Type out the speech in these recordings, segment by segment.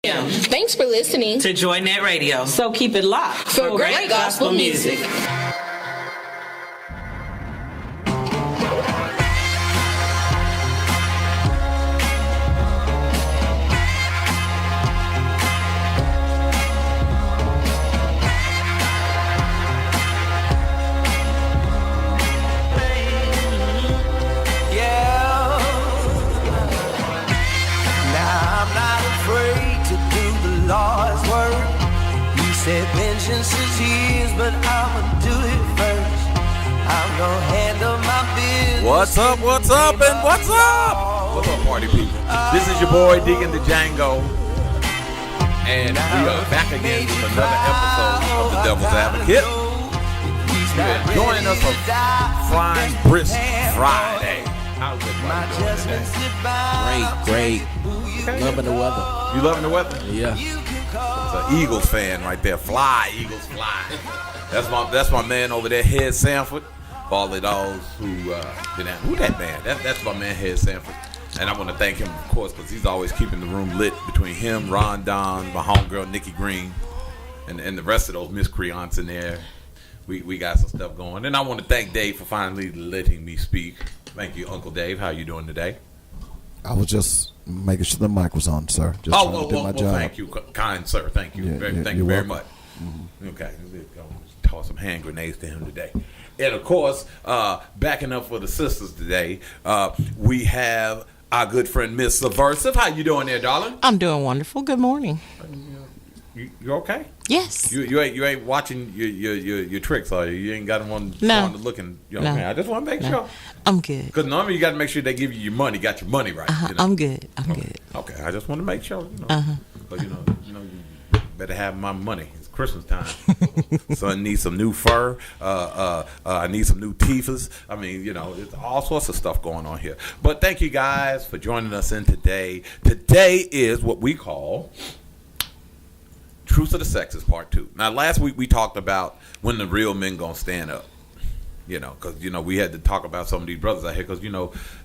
Thanks for listening to JoyNet Radio. So keep it locked for great gospel music. Vengeance is his, but I'ma do it first. I'm gonna handle my business. What's up, what's up, and what's up? What's up, party people? This is your boy, Deacon Django. And we are back again with another episode of The Devil's Advocate. You're joining us on Flying Brisk Friday. How's everybody doing today? Great. Okay. Loving the weather. You loving the weather? Yeah. It's an Eagles fan right there. Fly, Eagles, fly. That's my man over there, Head Sanford. For all of those who that man? That's my man, Head Sanford. And I want to thank him, of course, because he's always keeping the room lit between him, Ron Don, my homegirl, Nikki Green, and the rest of those miscreants in there. We got some stuff going. And I want to thank Dave for finally letting me speak. Thank you, Uncle Dave. How you doing today? I was just making sure the mic was on, sir. Just trying to do my job. Thank you, kind sir. Thank you. Thank you very much. Mm-hmm. Okay, toss some hand grenades to him today. And of course, backing up for the sisters today, we have our good friend Miss Subversive. How you doing there, darling? I'm doing wonderful. Good morning. You okay? Yes. You ain't watching your tricks, are you? You ain't got them on no. looking. You know no. what I mean? I just want to make sure. I'm good. Because normally you got to make sure they give you your money. Got your money right. You know? I'm good. I'm good. Okay. I just want to make sure. But you better have my money. It's Christmas time. Son needs some new fur. I need some new teethers. I mean, there's all sorts of stuff going on here. But thank you guys for joining us in today. Today is what we call Truth of the Sexes Part 2. Now, last week we talked about when the real men gonna stand up. Because, we had to talk about some of these brothers out here because,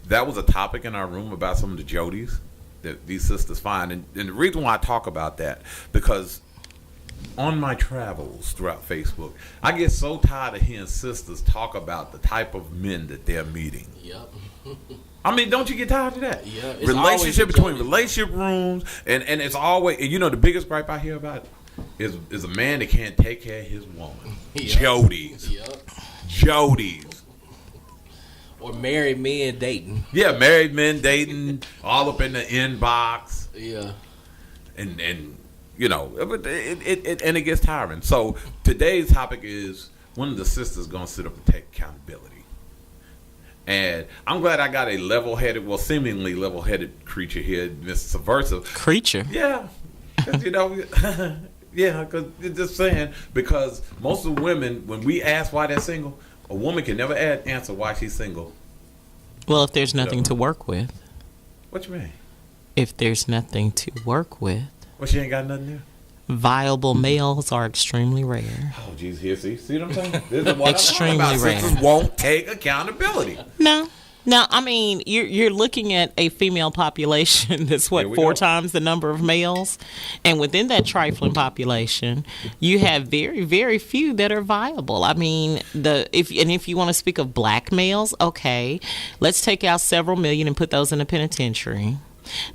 that was a topic in our room about some of the Jodies that these sisters find. And the reason why I talk about that, because on my travels throughout Facebook, I get so tired of hearing sisters talk about the type of men that they're meeting. Yep. I mean, don't you get tired of that? Yeah. It's relationship between relationship rooms, and it's always, the biggest gripe I hear about is a man that can't take care of his woman. Yep. Jodies. Yep. Jodies. Or married men dating. Yeah, married men dating, all up in the inbox. Yeah. And it gets tiring. So today's topic is when are the sisters gonna sit up and take accountability? And I'm glad I got a seemingly level-headed creature here, Miss Subversive. Creature? Yeah. Yeah, because it's just saying, because most of the women, when we ask why they're single, a woman can never answer why she's single. Well, if there's nothing to work with. What you mean? If there's nothing to work with. Well, she ain't got nothing there? Viable males are extremely rare. Oh, geez, here, see what I'm saying? This is what extremely I'm rare. Sisters won't take accountability. No, I mean, you're looking at a female population that's four times the number of males, and within that trifling population, you have very, very few that are viable. I mean, if you want to speak of black males, okay, let's take out several million and put those in the penitentiary.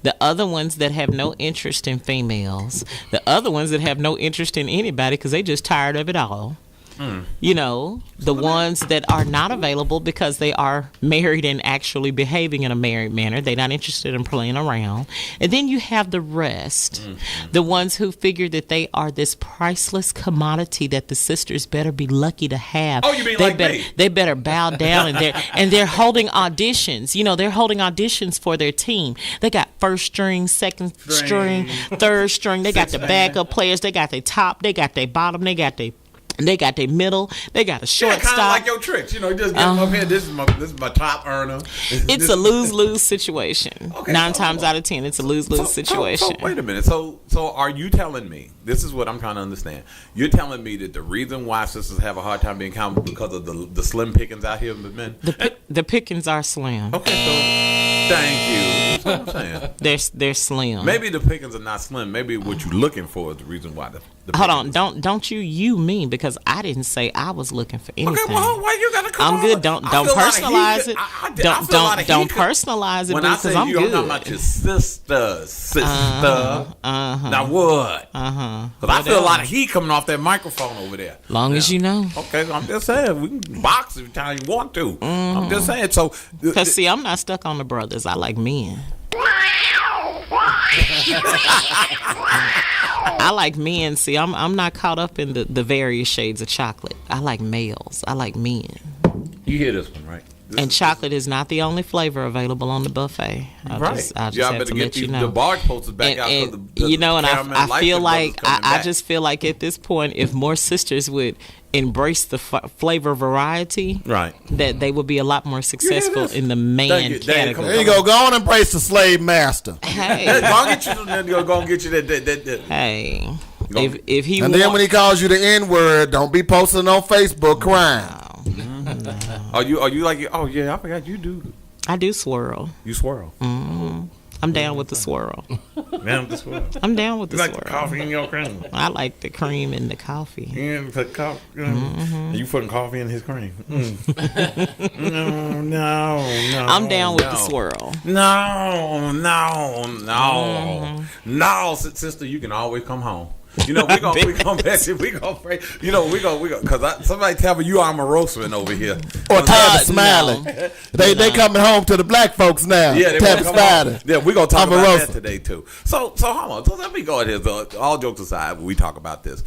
The other ones that have no interest in females, the other ones that have no interest in anybody because they just tired of it all. The ones that are not available because they are married and actually behaving in a married manner. They're not interested in playing around. And then you have the rest, the ones who figure that they are this priceless commodity that the sisters better be lucky to have. Oh, you mean me? They better bow down, and they're holding auditions. They're holding auditions for their team. They got first string, second string, third string. They got the backup players. They got their top. They got their bottom. They got their And they got their middle. They got a shortstop. Kind of like your tricks. You know, just get up here. This is my top earner. It's a lose-lose situation. Okay, 9 times out of 10, it's a lose-lose situation. So wait a minute. So are you telling me, this is what I'm trying to understand. You're telling me that the reason why sisters have a hard time being accountable because of the slim pickings out here with men? The pickings are slim. Okay, so thank you. That's what I'm saying. They're slim. Maybe the pickings are not slim. Maybe what you're looking for is the reason why the Hold on, don't you me, because I didn't say I was looking for anything. Okay, well, why you gotta come I'm good. Don't personalize it. Don't personalize it when I because say I'm you, good. I'm talking about your sister. Now what? Because I feel a lot of heat coming off that microphone over there. Long as you know. Okay, I'm just saying we can box every time you want to. I'm just saying. So, because see, I'm not stuck on the brothers. I like men. I like men. See, I'm not caught up in the various shades of chocolate. I like males. I like men. You hear this one, right? And chocolate is not the only flavor available on the buffet. I'll just have to let you know. The barge posters back out for the you know, and I feel like I just feel like at this point, if more sisters would embrace the flavor variety, right, that they would be a lot more successful in the man category. There you go. Go on and embrace the slave master. Hey, go get you that. Hey, if he and then when he calls you the N-word, don't be posting on Facebook crying. Are you like? Oh yeah, I forgot you do. I do swirl. You swirl. Mm-hmm. I'm down with the swirl. Down with the swirl. I'm down with the swirl. You like the coffee in your cream? I like the cream in the coffee. And put coffee. You putting coffee in his cream? No. I'm down with the swirl. No, sister, you can always come home. You know, we gonna pray. You know, we go because somebody tell me you Omarosa over here. Or Tabitha Smiley. No. They coming home to the black folks now. Yeah, they Tabitha Smiley. Yeah, we gonna talk about that today too. So hold on. So let me go ahead. All jokes aside, when we talk about this.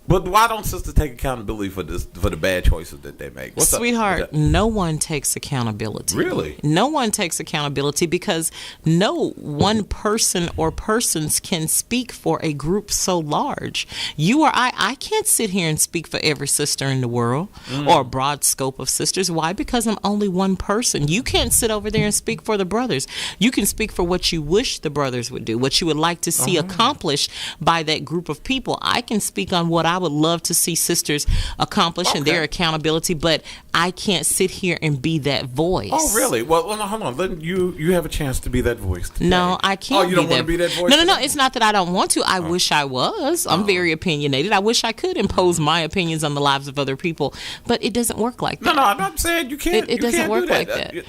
But why don't sisters take accountability for the bad choices that they make? Sweetheart, no one takes accountability. Really? No one takes accountability because no one person or persons can speak for a group so large. You or I can't sit here and speak for every sister in the world or a broad scope of sisters. Why? Because I'm only one person. You can't sit over there and speak for the brothers. You can speak for what you wish the brothers would do, what you would like to see accomplished by that group of people. I can speak on what I would love to see sisters accomplish and their accountability, but I can't sit here and be that voice. Oh, really? Well, hold on. Then you have a chance to be that voice today. No, I can't. Oh, you don't want to be that voice? No. It's not that I don't want to. I wish I was. I'm very opinionated. I wish I could impose my opinions on the lives of other people, but it doesn't work like that. No, I'm not saying you can't. It doesn't work like that.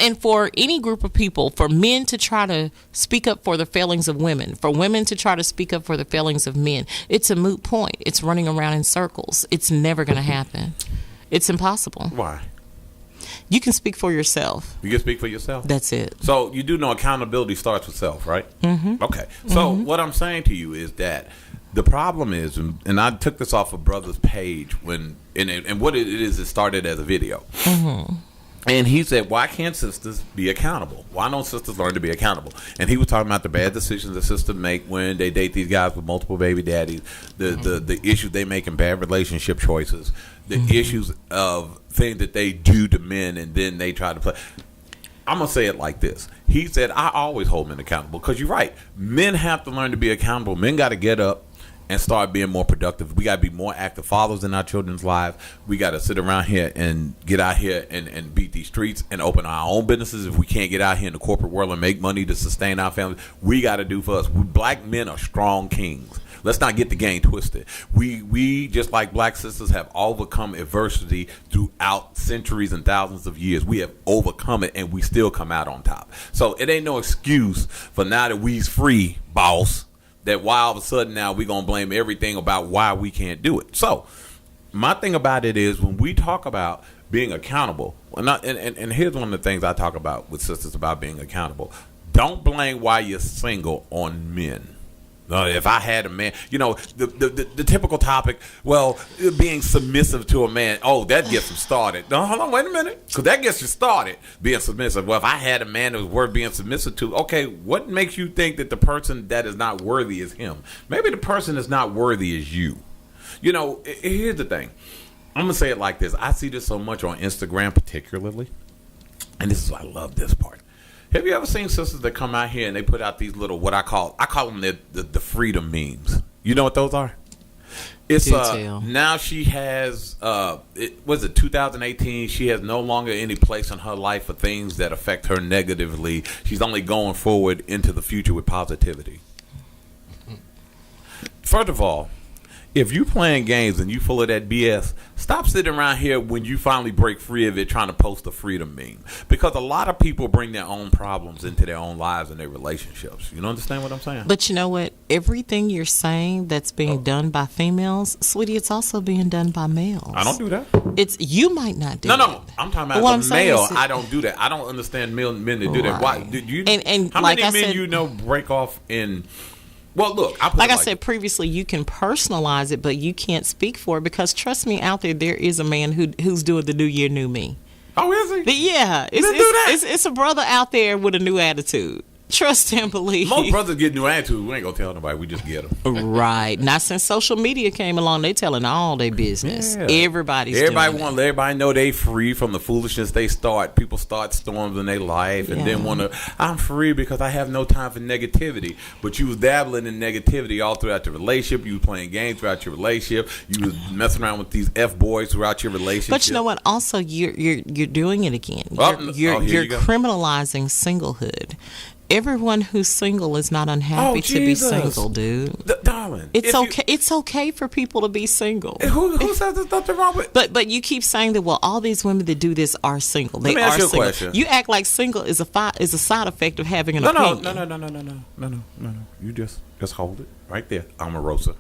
And for any group of people, for men to try to speak up for the failings of women, for women to try to speak up for the failings of men, it's a moot point. It's running around in circles. It's never going to happen. It's impossible. Why? You can speak for yourself. You can speak for yourself? That's it. So you do know accountability starts with self, right? Mm-hmm. Okay. So what I'm saying to you is that the problem is, and I took this off of Brother's page and what it is, it started as a video. Mm-hmm. And he said, why can't sisters be accountable? Why don't sisters learn to be accountable? And he was talking about the bad decisions that sisters make when they date these guys with multiple baby daddies, the issues they make in bad relationship choices, the issues of things that they do to men and then they try to play. I'm going to say it like this. He said, I always hold men accountable because you're right. Men have to learn to be accountable. Men got to get up and start being more productive. We got to be more active fathers in our children's lives. We got to sit around here and get out here and beat these streets and open our own businesses. If we can't get out here in the corporate world and make money to sustain our families, we got to do for us. Black men are strong kings. Let's not get the game twisted. We just like black sisters have overcome adversity throughout centuries and thousands of years. We have overcome it and we still come out on top. So it ain't no excuse for now that we's free, boss, that why all of a sudden now we're going to blame everything about why we can't do it. So my thing about it is when we talk about being accountable, and here's one of the things I talk about with sisters about being accountable. Don't blame why you're single on men. If I had a man, the typical topic, being submissive to a man, that gets them started. No, hold on, wait a minute, because that gets you started, being submissive. Well, if I had a man that was worth being submissive to, okay, what makes you think that the person that is not worthy is him? Maybe the person that's not worthy is you. You know, here's the thing. I'm gonna say it like this. I see this so much on Instagram, particularly, and this is why I love this part. Have you ever seen sisters that come out here and they put out these little what I call them the freedom memes? You know what those are? It's now she has it was it 2018. She has no longer any place in her life for things that affect her negatively. She's only going forward into the future with positivity. First of all, if you playing games and you full of that BS, stop sitting around here when you finally break free of it trying to post a freedom meme. Because a lot of people bring their own problems into their own lives and their relationships. You understand what I'm saying? But you know what? Everything you're saying that's being done by females, sweetie, it's also being done by males. I don't do that. You might not do No. I'm talking about as a male. I don't do that. I don't understand men that do that. Why? Did you? And how like many I men said, you know break off in? Well, look, like I said previously, you can personalize it, but you can't speak for it because trust me, out there is a man who's doing the New Year, New Me. Oh, is he? But yeah, it's a brother out there with a new attitude. Trust and believe. Most brothers get new attitude. We ain't gonna tell nobody. We just get them. Right. Not since social media came along, they telling all their business. Yeah. Everybody want everybody know they free from the foolishness they start. People start storms in their life and then want to. I'm free because I have no time for negativity. But you was dabbling in negativity all throughout the relationship. You was playing games throughout your relationship. You was messing around with these F boys throughout your relationship. But you know what? Also, you're doing it again. You're criminalizing singlehood. Everyone who's single is not unhappy to be single, dude. Darling, it's okay. It's okay for people to be single. Who says there's nothing wrong with? But you keep saying that. Well, all these women that do this are single. Let me ask you a question. You act like single is a side effect of having an opinion. No. You just hold it right there, Omarosa.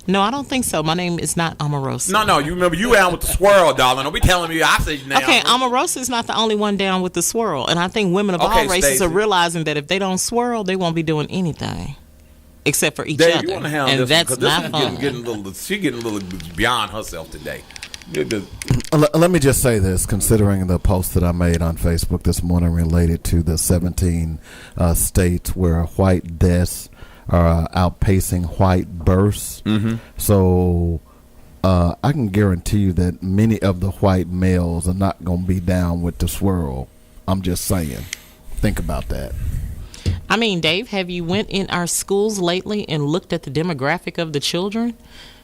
No, I don't think so. My name is not Omarosa. No. You remember you down with the swirl, darling. Don't be telling me I said your name. Okay, Omarosa is not the only one down with the swirl. And I think women of all races are realizing that if they don't swirl, they won't be doing anything. Except for each other. You and that's not fun. She's getting a little beyond herself today. Let me just say this, considering the post that I made on Facebook this morning related to the 17 states where white deaths are outpacing white births. Mm-hmm. So I can guarantee you that many of the white males are not going to be down with the swirl. I'm just saying. Think about that. I mean, Dave, have you went in our schools lately and looked at the demographic of the children?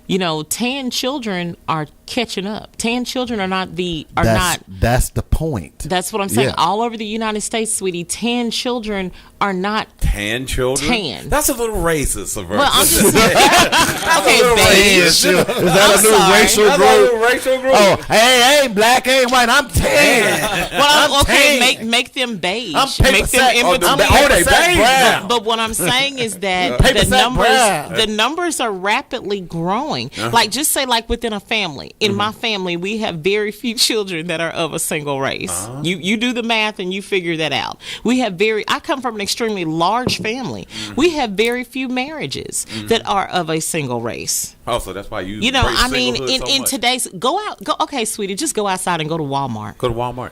You know, tan children are catching up. Tan children That's the point. That's what I'm saying. Yeah. All over the United States, sweetie, tan children are not tan children. Tan. That's a little racist of her. Well, I'm just saying. Okay, baby. Is that a new racial group? Oh, hey, ain't black, ain't white. I'm tan. Well, okay, make them beige. Make them in between. Brown. But what I'm saying is that the numbers are rapidly growing. Like, just say, like, within a family. In my family, we have very few children that are of a single race. You do the math and you figure that out. I come from an extremely large family. We have very few marriages that are of a single race. Oh, so that's why you I mean, in today's okay, sweetie, just go outside and go to Walmart. Go to Walmart.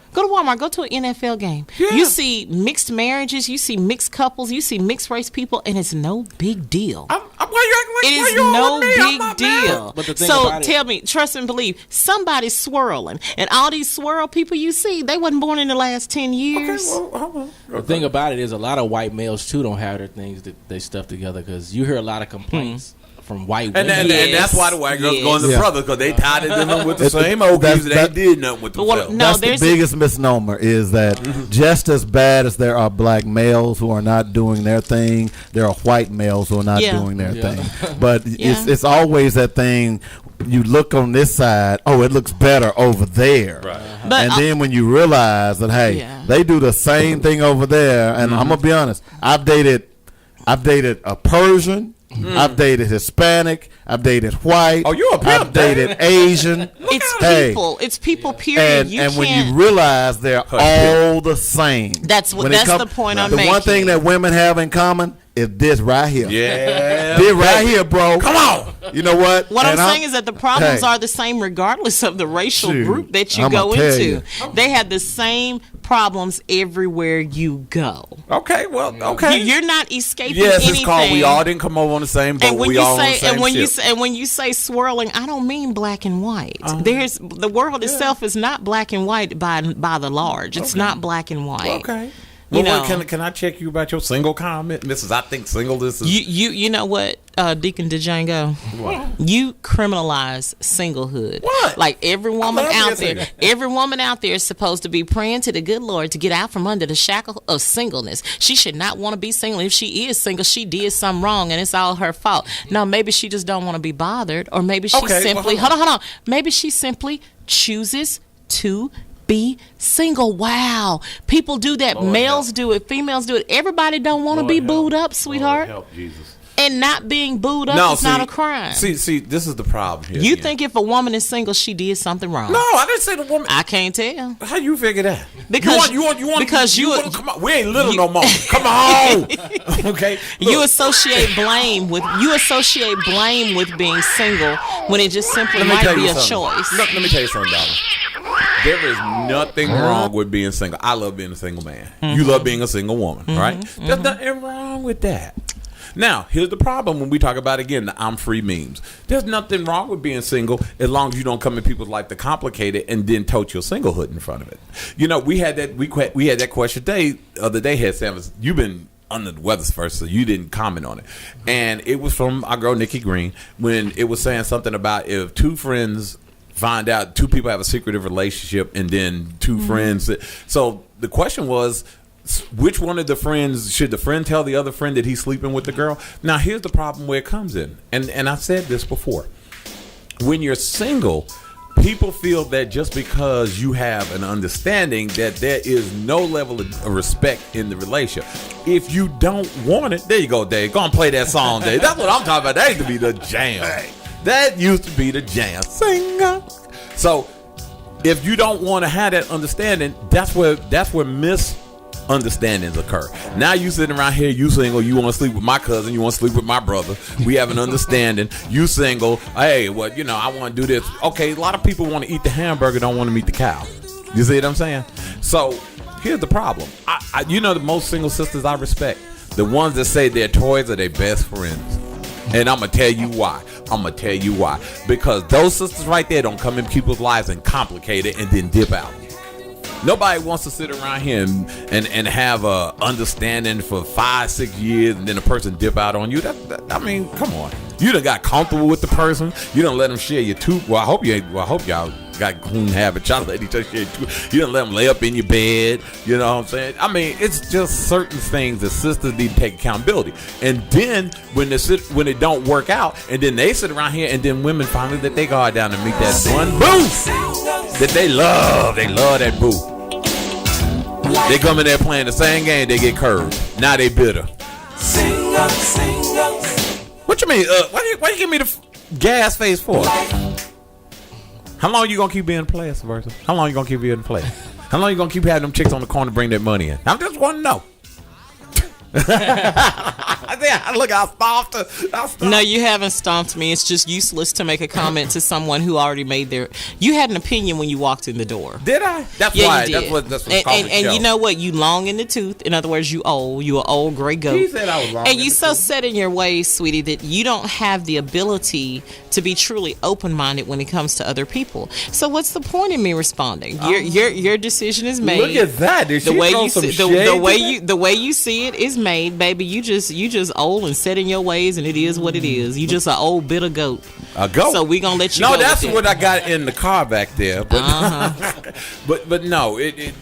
Go to an NFL game. Yeah. You see mixed marriages, you see mixed couples, you see mixed race people, and it's no big deal. It is no big deal. So tell me, trust and believe, somebody's swirling, and all these swirl people you see, they wasn't born in the last 10 years. Okay, well, hold on. The thing about it is, a lot of white males too don't have their things that they stuff together, because you hear a lot of complaints from white women. And that's why the white girls going to brothers, because they tied it in with the same OGs that did nothing with themselves. That's the biggest misnomer, is that just as bad as there are black males who are not doing their thing, there are white males who are not doing their thing. But it's always that thing. You look on this side, it looks better over there. Right. And then when you realize that, hey, they do the same thing over there, and I'm going to be honest, I've dated a Persian, I've dated Hispanic, I've dated white. Oh, you're a pimp. I've dated Asian. It's people, period. And when you realize they're all the same. That's the point I'm making. The one thing that women have in common is this right here. Yeah. This right here, bro. Come on. You know what? What I'm saying is that the problems are the same regardless of the racial group that you go into. They have the same problems everywhere you go. Okay, well, okay. You're not escaping anything. anything. It's called we all didn't come over on the same boat. We all on the same ship. And when you say swirling, I don't mean black and white. The world itself is not black and white by the large. It's not black and white. Okay. Well, can I check you about your single comment, Mrs. I think singleness is... You know what, Deacon DeJango? What? You criminalize singlehood. What? Like every woman out there is supposed to be praying to the good Lord to get out from under the shackle of singleness. She should not want to be single. If she is single, she did something wrong and it's all her fault. No, maybe she just don't want to be bothered, or maybe she simply... Hold on. Maybe she simply chooses to be single. Wow, people do that. Lord Males do it, females do it. Everybody don't want to be booed up, sweetheart. Lord help, Jesus. And not being booed up is not a crime. See, this is the problem here. You think if a woman is single, she did something wrong? No, I didn't say the woman. I can't tell. How you figure that? Because you want come on. We ain't little no more. Come on. Okay. Look. You associate blame with being single when it just simply might be a choice. Let me tell you something, darling. There is nothing wrong with being single. I love being a single man. You love being a single woman, right? There's nothing wrong with that. Now, here's the problem when we talk about, again, the I'm free memes. There's nothing wrong with being single as long as you don't come in people's life to complicate it and then tote your singlehood in front of it. You know, we had that question the other day, had Sam. You've been under the weather first, so you didn't comment on it. And it was from our girl Nikki Green when it was saying something about if two friends find out two people have a secretive relationship and then two friends. So the question was, which one of the friends, should the friend tell the other friend that he's sleeping with the girl? Now, here's the problem where it comes in. And I said this before. When you're single, people feel that just because you have an understanding that there is no level of respect in the relationship. If you don't want it, there you go, Dave. Go and play that song, Dave. That's what I'm talking about. That used to be the jam. That used to be the jam. Singer. So if you don't want to have that understanding, that's where misunderstandings occur. Now you sitting around here, you single, you want to sleep with my cousin, you want to sleep with my brother. We have an understanding. You single, hey, well, I want to do this. Okay, a lot of people want to eat the hamburger, don't want to meet the cow. You see what I'm saying? So here's the problem. The most single sisters I respect, the ones that say their toys are their best friends. And I'm going to tell you why. Because those sisters right there don't come in people's lives and complicate it and then dip out. Nobody wants to sit around here and have a understanding for 5-6 years and then a person dip out on you. I mean, come on. You done got comfortable with the person. You done let them share your tooth. Well, I hope y'all got clean habits. Y'all let each other share your tooth. You done let them lay up in your bed. You know what I'm saying? I mean, it's just certain things that sisters need to take accountability. And then when it don't work out, and then they sit around here, and then women finally let they guard down and meet that one boo that they love. They love that boo. They come in there playing the same game. They get curved. Now they bitter. What you mean? Why you give me the gas face for? How long you gonna keep being players, Versa? How long you gonna keep being players? How long you gonna keep having them chicks on the corner bring that money in? I just want to know. Look, I stomped her. No, you haven't stomped me. It's just useless to make a comment to someone who already made their... You had an opinion when you walked in the door. Did I? That's why. You did. That's what and you know what? You long in the tooth. In other words, you old. You an old gray goat. He said I was long. And you so set in your ways, sweetie, that you don't have the ability to be truly open-minded when it comes to other people. So what's the point in me responding? Your decision is made. Look at that. Did she throw some shade? The way you see it is made, baby. You just old and set in your ways, and it is what it is. You just an old bitter goat. A goat. So we gonna let you. No, go that's what I got in the car back there. But but no, yes,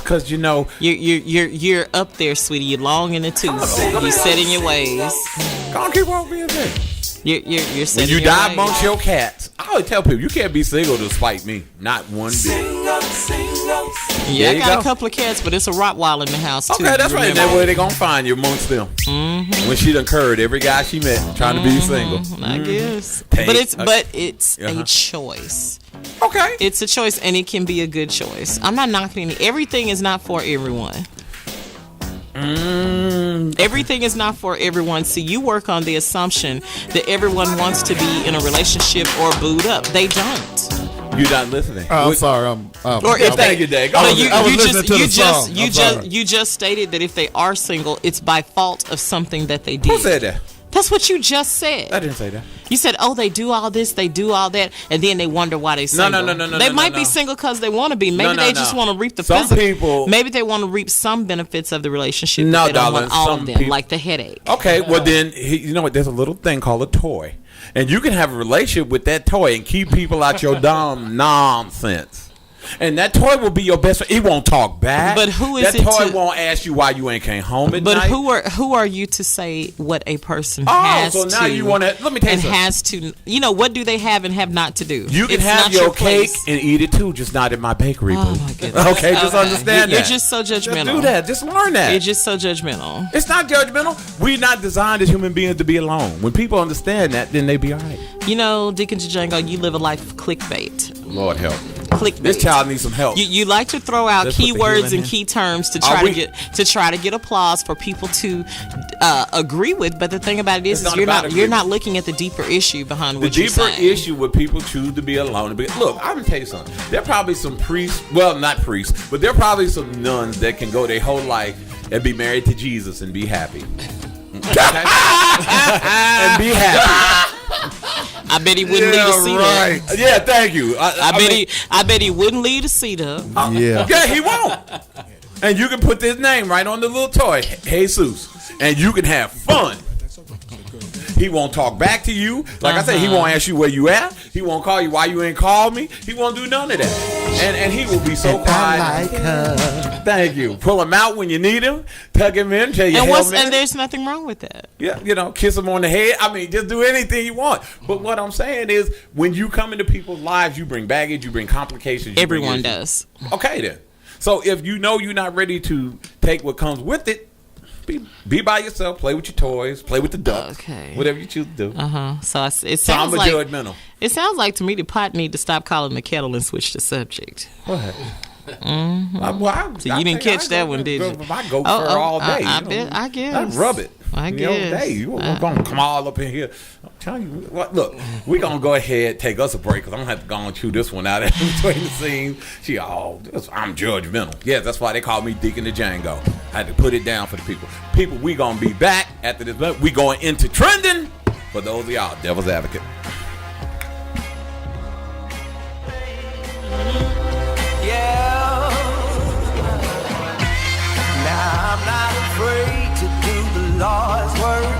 because you're up there, sweetie. You're long in the tooth. You set in your ways. Don't keep on being there. You're setting when you your die ways. amongst your cats. I always tell people you can't be single to spite me. Not one bit. Yeah, I got a couple of cats, but it's a Rottweiler in the house too. Okay, that's right. That's where they gonna find you amongst them. Mm-hmm. When she done curved every guy she met trying to be single. I guess. But it's a choice. Okay. It's a choice, and it can be a good choice. I'm not knocking everything is not for everyone. Everything is not for everyone. See, you work on the assumption that everyone wants to be in a relationship or booed up. They don't. You're not listening. I'm sorry. Or if thank you, Dave. You just stated that if they are single, it's by fault of something that they did. Who said that? That's what you just said. I didn't say that. You said, "Oh, they do all this, they do all that," and then they wonder why they single. No. They might be single because they want to be. Maybe they just want to reap the some physical. people. Maybe they want to reap some benefits of the relationship. No, but they don't darling, want all some of them, people- like the headache. Okay, well then, you know what? There's a little thing called a toy, and you can have a relationship with that toy and keep people out your dumb nonsense. And that toy will be your best friend. He won't talk back. But who is that it toy to- won't ask you why you ain't came home at But night. who are you to say what a person has so now to? you want to? Let me tell you and something. has to. You know, what do they have and have not to do? You can It's have not your cake place. and eat it too, just not in my bakery. Oh boo. my goodness. Okay, just understand You're that. just so judgmental. Just do that. Just learn that. You're just so judgmental. It's not judgmental. We're not designed as human beings to be alone. When people understand that, then they be all right. You know, Deacon Django, you live a life of clickbait. Lord help. Clickbait. This child needs some help. You like to throw out Let's put the keywords heel in and here. key terms to Are try we- to get applause for people to agree with. But the thing about it It's is not you're about not agreement. looking at the deeper issue behind The what you're deeper saying. issue with people choose to be alone. Look, I'm gonna tell you something. There are probably some priests, well, not priests, but there are probably some nuns that can go their whole life and be married to Jesus and be happy. Okay? And be happy. I bet he wouldn't leave a seat up. Yeah, thank you. I bet he wouldn't leave a seat up. Yeah, he won't. And you can put this name right on the little toy, Jesus, and you can have fun. He won't talk back to you. Like I said, he won't ask you where you at. He won't call you why you ain't called me. He won't do none of that. And he will be so quiet. Thank you. Pull him out when you need him. Tuck him in. Tell you And there's nothing wrong with that. Yeah, kiss him on the head. I mean, just do anything you want. But what I'm saying is, when you come into people's lives, you bring baggage, you bring complications. Everyone does. Okay, then. So if you know you're not ready to take what comes with it, be by yourself. Play with your toys. Play with the ducks. Okay. Whatever you choose to do. So it So I'm sounds like judgmental. it sounds like to me the pot need to stop calling the kettle and switch the subject. So you didn't catch that one, did you? I go for all day. I guess. I rub it. I Day. guess. You're going to come all up in here. I'm telling you what. Look, we're going to go ahead, take us a break, because I'm going to have to go and chew this one out in between the scenes. I'm judgmental. Yeah, that's why they call me Deacon the Django. I had to put it down for the people. People, we going to be back after this. We going into trending for those of y'all, Devil's Advocate. Now I'm not afraid to do the Lord's work.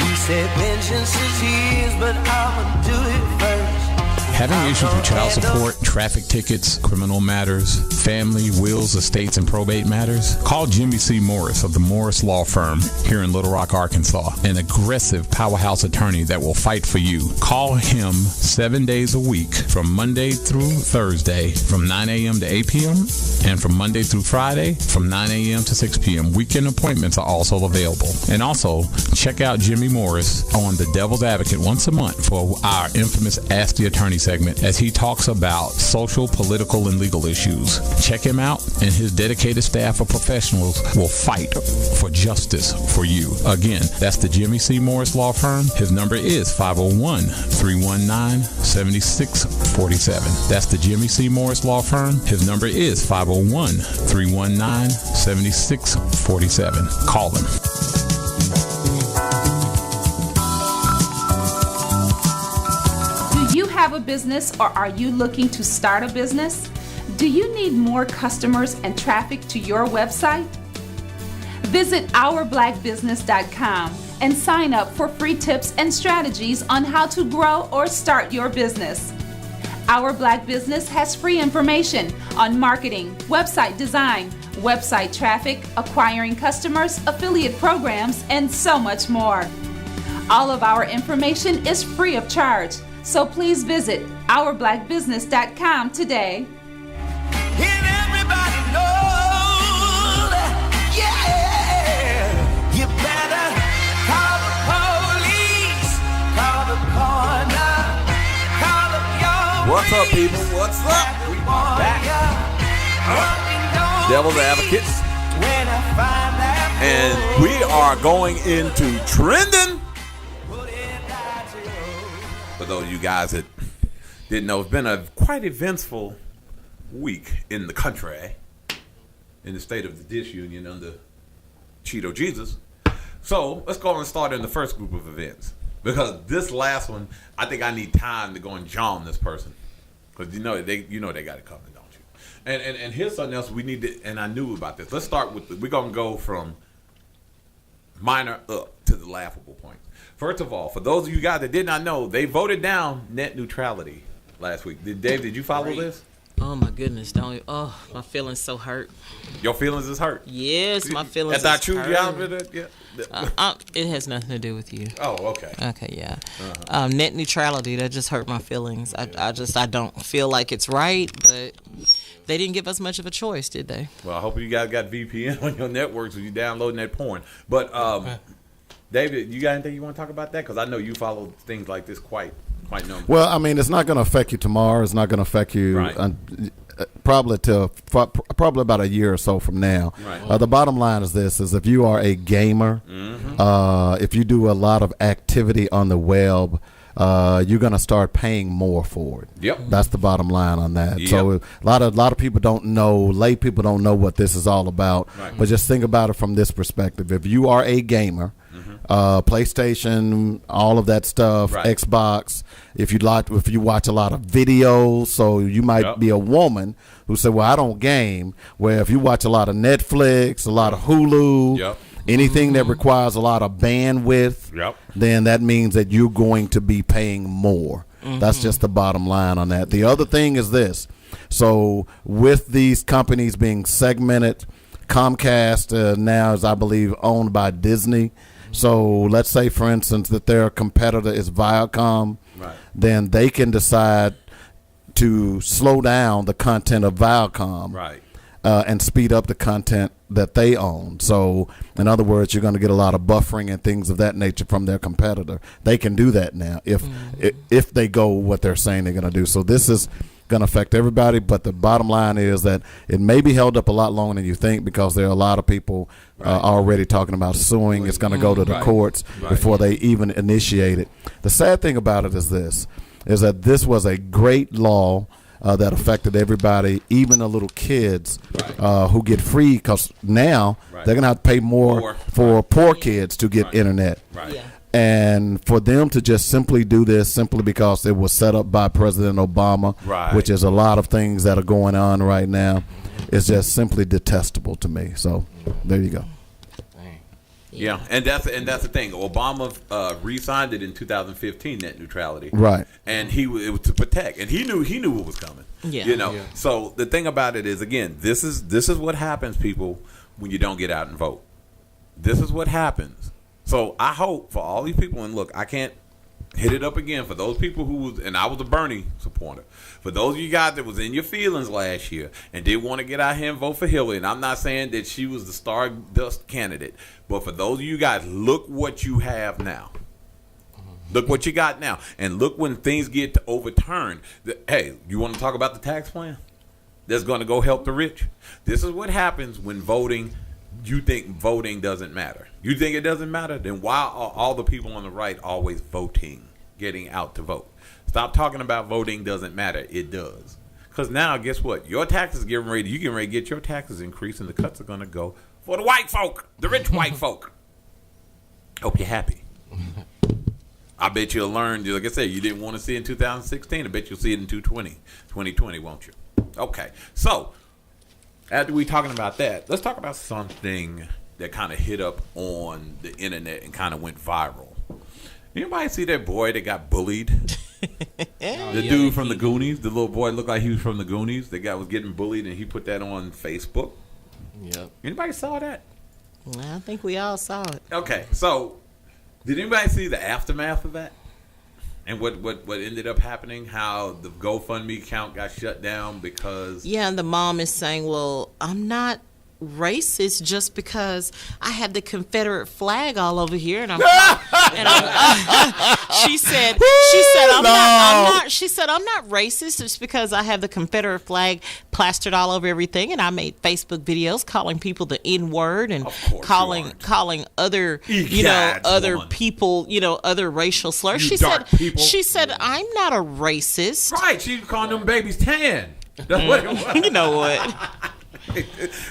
He said vengeance is his, but I'ma do it first. Having issues with child support, traffic tickets, criminal matters, family, wills, estates, and probate matters? Call Jimmy C. Morris of the Morris Law Firm here in Little Rock, Arkansas. An aggressive powerhouse attorney that will fight for you. Call him 7 days a week from Monday through Thursday from 9 a.m. to 8 p.m. and from Monday through Friday from 9 a.m. to 6 p.m. Weekend appointments are also available. And also, check out Jimmy Morris on The Devil's Advocate once a month for our infamous Ask the Attorney segment as he talks about social, political, and legal issues. Check him out, and his dedicated staff of professionals will fight for justice for you. Again, that's the Jimmy C. Morris Law Firm. His number is 501-319-7647. That's the Jimmy C. Morris Law Firm. His number is 501-319-7647. Call him. Do you have a business, or are you looking to start a business? Do you need more customers and traffic to your website? Visit ourblackbusiness.com and sign up for free tips and strategies on how to grow or start your business. Our Black Business has free information on marketing, website design, website traffic, acquiring customers, affiliate programs, and so much more. All of our information is free of charge, so please visit ourblackbusiness.com today. And everybody knows, yeah, you better call the police, call the coroner, call up your What's up, people? What's up? We are back. Devil's Advocates. When I find that And we are going into trending. For those of you guys that didn't know, it's been a quite eventful week in the country, in the state of the disunion under Cheeto Jesus. So let's go and start in the first group of events, because this last one, I think I need time to go and jam this person, because they got it coming, don't you? And here's something else we need to, and I knew about this. Let's start with we're gonna go from minor up to the laughable point. First of all, for those of you guys that did not know, they voted down net neutrality last week. Dave, did you follow this? Oh my goodness, my feelings so hurt. Your feelings is hurt? Yes, my feelings That's is hurt. not true, y'all? Yeah. It has nothing to do with you. Oh, okay. Okay, yeah. Net neutrality, that just hurt my feelings. I don't feel like it's right, but they didn't give us much of a choice, did they? Well, I hope you guys got VPN on your networks when you're downloading that porn. But, David, you got anything you want to talk about that? Because I know you follow things like this quite numbers. Well, I mean, it's not going to affect you tomorrow. It's not going to affect you probably about a year or so from now. Right. The bottom line is this: is if you are a gamer, if you do a lot of activity on the web, you're going to start paying more for it. Yep. That's the bottom line on that. Yep. So a lot of people don't know, lay people don't know what this is all about. Right. But just think about it from this perspective. If you are a gamer, PlayStation, all of that stuff, Xbox. If you watch a lot of videos, so you might be a woman who said, "Well, I don't game." Where if you watch a lot of Netflix, a lot of Hulu, anything that requires a lot of bandwidth, then that means that you're going to be paying more. That's just the bottom line on that. The other thing is this: so with these companies being segmented, Comcast now is, I believe, owned by Disney. So let's say, for instance, that their competitor is Viacom, then they can decide to slow down the content of Viacom and speed up the content that they own. So, in other words, you're going to get a lot of buffering and things of that nature from their competitor. They can do that now if they go what they're saying they're going to do. So this is going to affect everybody, but the bottom line is that it may be held up a lot longer than you think, because there are a lot of people already talking about suing. It's going to go to the courts before they even initiate it. The sad thing about it is this, is that this was a great law that affected everybody, even the little kids who get free, because now they're going to have to pay more for poor kids to get internet. And for them to just simply do this simply because it was set up by President Obama, which is a lot of things that are going on right now, is just simply detestable to me. So there you go. Yeah, and that's the thing. Obama re-signed it in 2015, net neutrality. And it was to protect, and he knew what was coming. So the thing about it is, again, this is what happens, people, when you don't get out and vote. This is what happens. So I hope for all these people, and look, I can't hit it up again for those people and I was a Bernie supporter. For those of you guys that was in your feelings last year and did want to get out here and vote for Hillary, and I'm not saying that she was the stardust candidate, but for those of you guys, look what you have now. Look what you got now. And look when things get overturned. Hey, you want to talk about the tax plan that's going to go help the rich? This is what happens when you think voting doesn't matter. You think it doesn't matter? Then why are all the people on the right always voting, getting out to vote? Stop talking about voting doesn't matter. It does. Because now, guess what? Your taxes you getting ready to get your taxes increased, and the cuts are going to go for the white folk, the rich white folk. Hope you're happy. I bet you'll learn, like I said, you didn't want to see it in 2016. I bet you'll see it in 2020, won't you? Okay, so after we talking about that, let's talk about something that kind of hit up on the internet and kind of went viral. Anybody see that boy that got bullied? The dude from the Goonies, the little boy looked like he was from the Goonies. The guy was getting bullied, and he put that on Facebook. Yep. Anybody saw that? I think we all saw it. Okay, so did anybody see the aftermath of that? And what ended up happening, how the GoFundMe account got shut down because... Yeah, and the mom is saying, well, I'm not racist just because I have the Confederate flag all over here, and I'm she said I'm she said, I'm not racist just because I have the Confederate flag plastered all over everything, and I made Facebook videos calling people the N-word and calling other other people, other racial slurs. She said, I'm not a racist. Right, she was calling them babies tan. That's what it was. You know what?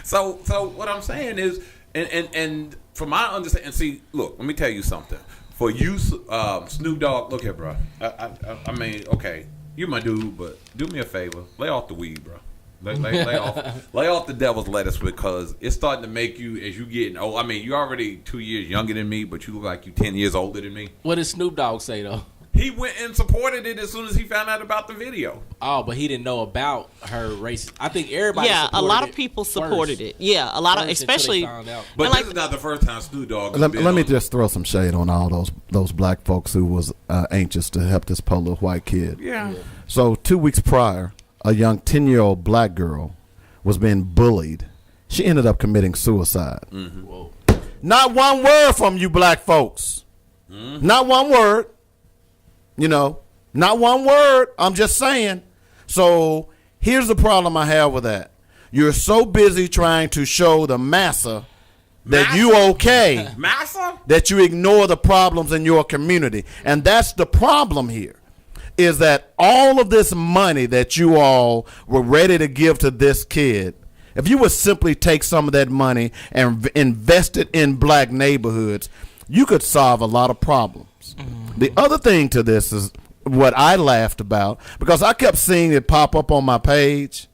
So what I'm saying is, and from my understanding, see, look, let me tell you something. For you, Snoop Dogg, look here, bro. I mean, okay, you my dude, but do me a favor, lay off the weed, bro. Lay off the devil's lettuce, because it's starting to make you, as you getting old. I mean, you're already 2 years younger than me, but you look like you 10 years older than me. What did Snoop Dogg say though? He went and supported it as soon as he found out about the video. Oh, but he didn't know about her race. I think everybody. Yeah, a lot of people supported it. Yeah, a lot of, especially. But this is not the first time Snoop Dogg. Let me just throw some shade on all those black folks who was anxious to help this poor little white kid. Yeah. So 2 weeks prior, a young 10-year-old black girl was being bullied. She ended up committing suicide. Mm-hmm. Whoa. Not one word from you black folks. Mm-hmm. Not one word. Not one word. I'm just saying. So here's the problem I have with that. You're so busy trying to show the massa that you okay. Massa? That you ignore the problems in your community. And that's the problem here, is that all of this money that you all were ready to give to this kid, if you would simply take some of that money and invest it in black neighborhoods, you could solve a lot of problems. Mm-hmm. The other thing to this is what I laughed about, because I kept seeing it pop up on my page.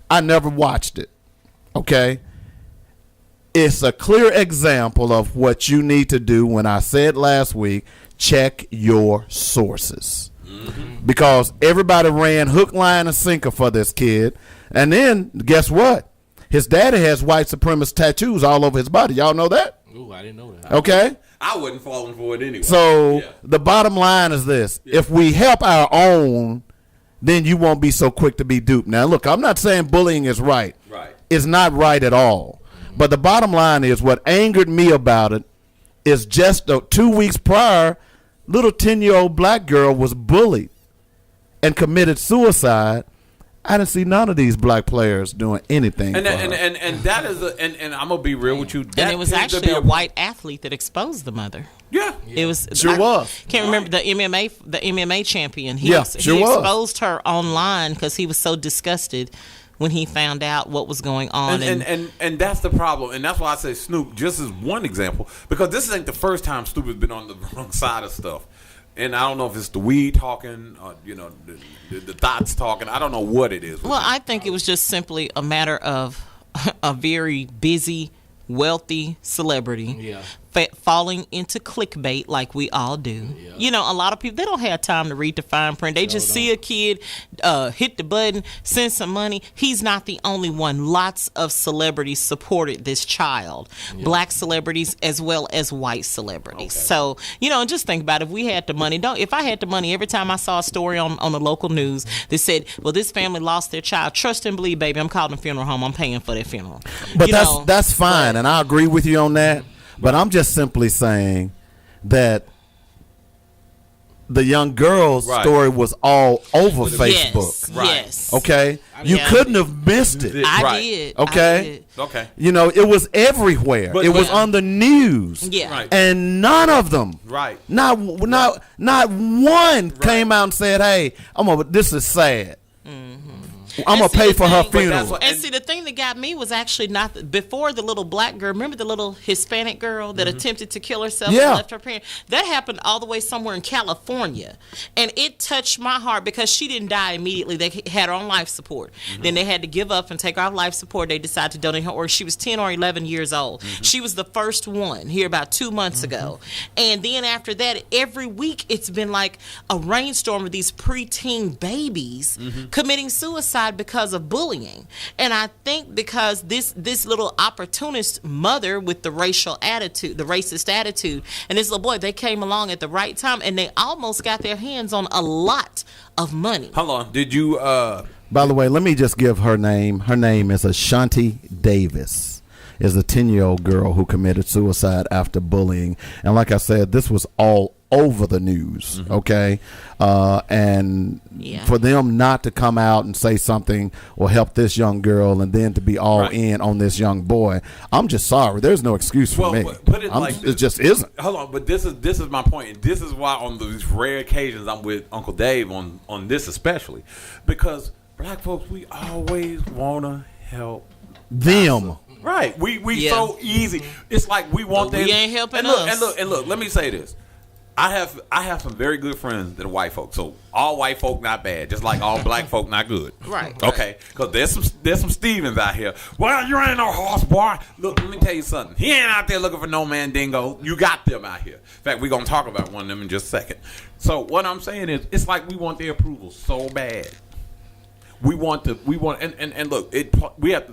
I never watched it. Okay? It's a clear example of what you need to do. When I said last week, check your sources. Mm-hmm. Because everybody ran hook, line, and sinker for this kid. And then, guess what? His daddy has white supremacist tattoos all over his body. Y'all know that? Ooh, I didn't know that. Okay? I wasn't falling for it anyway. So the bottom line is this. Yeah. If we help our own, then you won't be so quick to be duped. Now, look, I'm not saying bullying is right. Right. It's not right at all. Mm-hmm. But the bottom line is, what angered me about it is just 2 weeks prior, little 10-year-old black girl was bullied and committed suicide. I didn't see none of these black players doing anything. And that is and I'm gonna be real with you. And it was actually a white athlete that exposed the mother. Yeah. It was. Was. Can't remember the MMA champion. He was. exposed her online because he was so disgusted when he found out what was going on. And that's the problem. And that's why I say Snoop just as one example, because this ain't the first time Snoop has been on the wrong side of stuff. And I don't know if it's the weed talking, or, the thoughts talking. I don't know what it is. Well, I think it was just simply a matter of a very busy, wealthy celebrity falling into clickbait like we all do. Yeah. A lot of people, they don't have time to read the fine print. They just see a kid hit the button, send some money. He's not the only one. Lots of celebrities supported this child. Yeah. Black celebrities as well as white celebrities. Okay. So, just think about it. If we had the money, if I had the money, every time I saw a story on the local news that said, well, this family lost their child, trust and believe, baby, I'm calling the funeral home. I'm paying for their funeral. But that's fine, and I agree with you on that. But I'm just simply saying that the young girl's story was all over Facebook. Yes. Okay? You couldn't have missed it. I did. Okay? Okay. It was everywhere. It was on the news. Yeah. Right. And none of them. Right. Not one came out and said, hey, this is sad. I'm going to pay for her funeral. And see, the thing that got me was actually not before the little black girl. Remember the little Hispanic girl that attempted to kill herself and left her parents? That happened all the way somewhere in California. And it touched my heart because she didn't die immediately. They had her on life support. Mm-hmm. Then they had to give up and take her off life support. They decided to donate her, or she was 10 or 11 years old. Mm-hmm. She was the first one here about 2 months ago. And then after that, every week it's been like a rainstorm of these preteen babies committing suicide because of bullying. And I think because this little opportunist mother with the racist attitude, and this little boy, they came along at the right time, and they almost got their hands on a lot of money. Hold on. Did you By the way, let me just give her name. Her name is Ashanti Davis. Is a 10-year-old girl who committed suicide after bullying. And like I said, this was all over the news, okay? And for them not to come out and say something or help this young girl and then to be all in on this young boy, I'm just sorry. There's no excuse for me. It just isn't. Hold on, but this is my point. And this is why on these rare occasions I'm with Uncle Dave on this especially. Because black folks, we always want to help them. Right. We so easy. It's like we want them. We ain't helping us. And look, let me say this. I have some very good friends that are white folk. So all white folk not bad, just like all black folk not good. Right. Okay. Because there's some Stevens out here. Well, you ain't no horse boy. Look, let me tell you something. He ain't out there looking for no man dingo. You got them out here. In fact, we're gonna talk about one of them in just a second. So what I'm saying is, it's like we want their approval so bad. We want and look,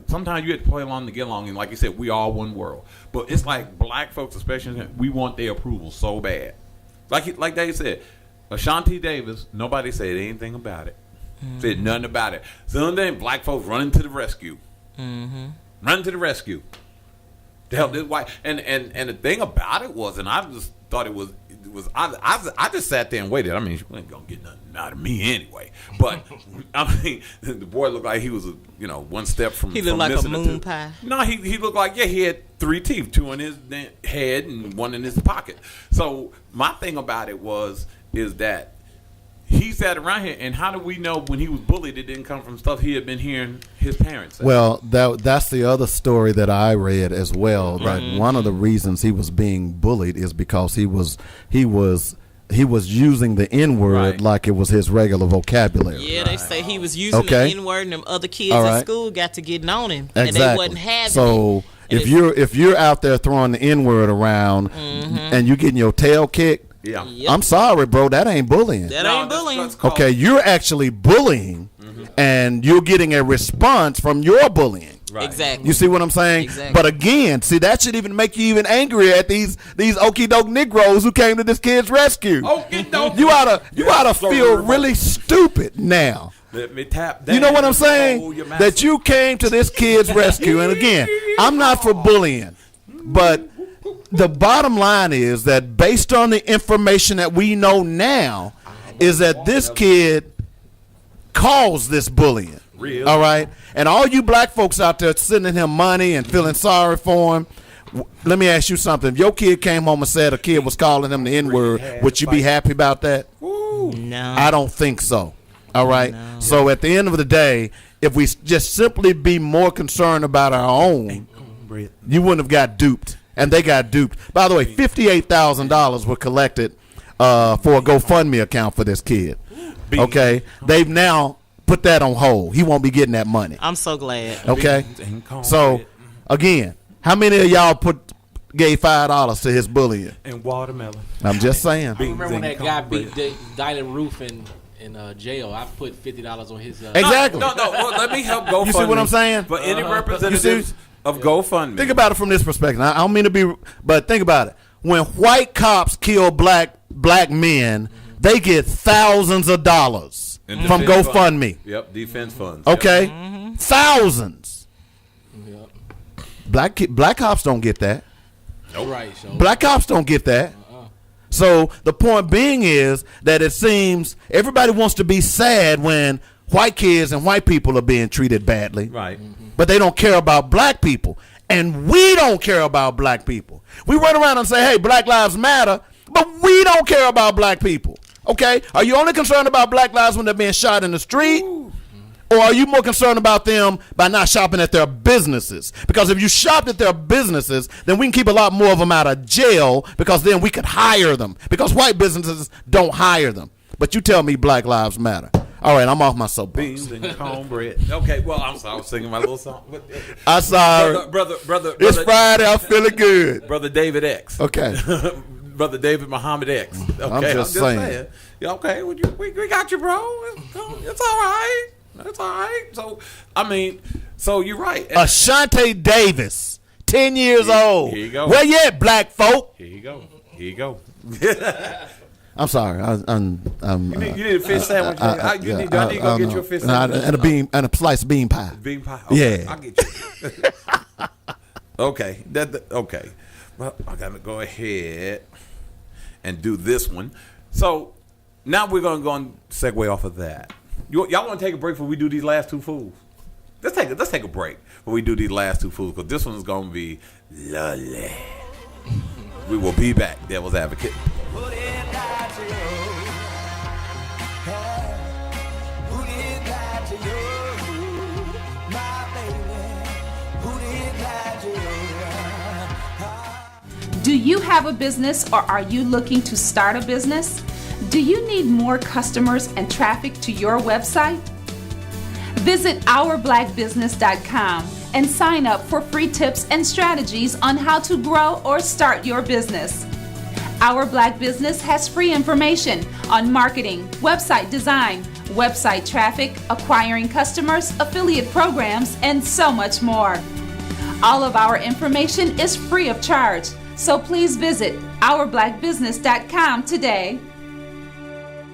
sometimes you have to play along to get along, and like you said, we all one world. But it's like black folks, especially, we want their approval so bad. Like Dave said, Ashanti Davis, nobody said anything about it. Said nothing about it. So then black folks running to the rescue. Running to the rescue to help this white. And the thing about it was, and I just thought it was I just sat there and waited. I mean, she wasn't gonna get nothing out of me anyway. But I mean, the boy looked like he was one step from. He looked like a moon pie. No, he looked like he had 3 teeth, 2 in his head and 1 in his pocket. So my thing about it is that he sat around here, and how do we know when he was bullied it didn't come from stuff he had been hearing his parents say? Well, that's the other story that I read as well. That one of the reasons he was being bullied is because he was using the N-word like it was his regular vocabulary. Yeah, they say he was using the N-word, and them other kids at school got to getting on him, and they wasn't having it. So if you're out there throwing the N-word around and you getting your tail kicked, I'm sorry, bro, that ain't bullying. That ain't bullying. Okay, you're actually bullying, and you're getting a response from your bullying. Right. Exactly. You see what I'm saying? Exactly. But again, see, that should even make you even angrier at these okie doke Negroes who came to this kid's rescue. You oughta feel really stupid now. Let me tap that. You know what I'm saying? That you came to this kid's rescue, and again, I'm not for bullying, but the bottom line is that based on the information that we know now, is that this kid caused this bullying. Real. All right? And all you black folks out there sending him money and feeling sorry for him, let me ask you something. If your kid came home and said a kid was calling him the N-word, would you be happy about that? No. I don't think so. All right? No. So at the end of the day, if we just simply be more concerned about our own, you wouldn't have got duped. And they got duped. By the way, $58,000 were collected for a GoFundMe account for this kid. Okay? They've now put that on hold. He won't be getting that money. I'm so glad. Okay? So, again, how many of y'all gave $5 to his bullying? And watermelon. I'm just saying. I remember when that guy beat Dylan Roof in jail. I put $50 on his. Exactly. No. Well, let me help GoFundMe. You see what I'm saying? For any representatives of GoFundMe. Think about it from this perspective. I don't mean to be, but think about it. When white cops kill black men, they get thousands of dollars from GoFundMe. Yep, defense funds. Okay, thousands. Yep. Black cops don't get that. Nope. Right. So. Black cops don't get that. So the point being is that it seems everybody wants to be sad when white kids and white people are being treated badly. Right. But they don't care about black people. And we don't care about black people. We run around and say, hey, Black Lives Matter, but we don't care about black people. Okay? Are you only concerned about black lives when they're being shot in the street? Ooh. Or are you more concerned about them by not shopping at their businesses? Because if you shopped at their businesses, then we can keep a lot more of them out of jail, because then we could hire them. Because white businesses don't hire them. But you tell me Black Lives Matter. All right, I'm off my soapbox. Beans and cornbread. Okay, well, I'm sorry. I was singing my little song. I'm sorry. Brother. It's Friday. I'm feeling good. Brother David X. Okay. Brother David Muhammad X. Okay, I'm just saying. Yeah, okay, well, we got you, bro. It's all right. It's all right. So, I mean, so you're right. Ashanti Davis, 10 years old. Here you go. Where you at, black folk? Here you go. I'm sorry. You need a fish sandwich. I need to go get you a fish sandwich. And a sliced bean pie. Bean pie? Okay, yeah. I'll get you. Okay. Okay. Well, I got to go ahead and do this one. So now we're going to go and segue off of that. Y'all want to take a break before we do these last two fools? Let's take a break before we do these last two fools, because this one's going to be lovely. We will be back, Devil's Advocate. Do you have a business or are you looking to start a business? Do you need more customers and traffic to your website? Visit ourblackbusiness.com and sign up for free tips and strategies on how to grow or start your business. Our Black Business has free information on marketing, website design, website traffic, acquiring customers, affiliate programs, and so much more. All of our information is free of charge, so please visit ourblackbusiness.com today.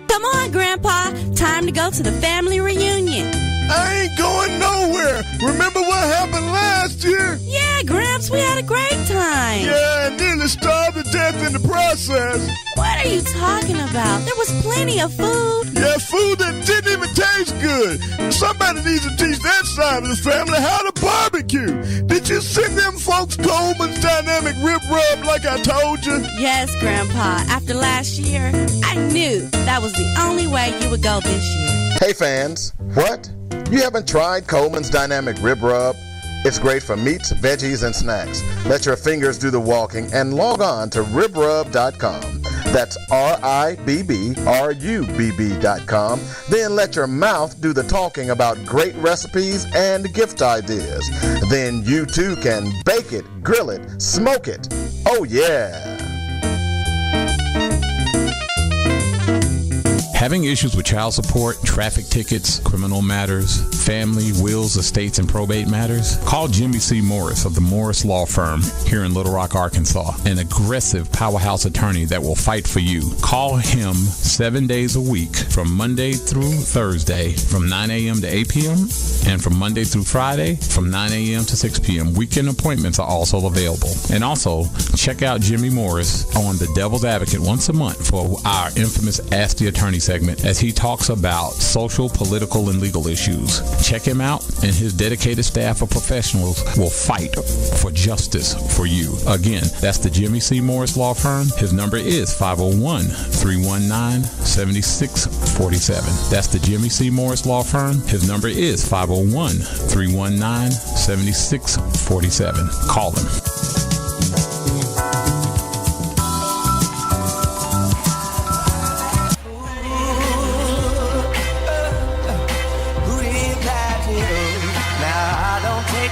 Come on, Grandpa. Time to go to the family reunion. I ain't going nowhere. Remember what happened last year? Yeah, Gramps, we had a great time. Yeah, and nearly starved to death in the process. What are you talking about? There was plenty of food. Yeah, food that didn't even taste good. Somebody needs to teach that side of the family how to barbecue. Did you send them folks Coleman's Dynamic Rib Rub like I told you? Yes, Grandpa. After last year, I knew that was the only way you would go this year. Hey fans, what? You haven't tried Coleman's Dynamic Rib Rub? It's great for meats, veggies, and snacks. Let your fingers do the walking and log on to ribrub.com. That's RIBBRUBB.com. Then let your mouth do the talking about great recipes and gift ideas. Then you too can bake it, grill it, smoke it. Oh yeah! Having issues with child support, traffic tickets, criminal matters, family, wills, estates, and probate matters? Call Jimmy C. Morris of the Morris Law Firm here in Little Rock, Arkansas, an aggressive powerhouse attorney that will fight for you. Call him 7 days a week from Monday through Thursday from 9 a.m. to 8 p.m. and from Monday through Friday from 9 a.m. to 6 p.m. Weekend appointments are also available. And also, check out Jimmy Morris on The Devil's Advocate once a month for our infamous Ask the Attorney segment as he talks about social, political, and legal issues. Check him out, and his dedicated staff of professionals will fight for justice for you. Again, that's the Jimmy C. Morris Law Firm. His number is 501-319-7647. That's the Jimmy C. Morris Law Firm. His number is 501-319-7647. Call him.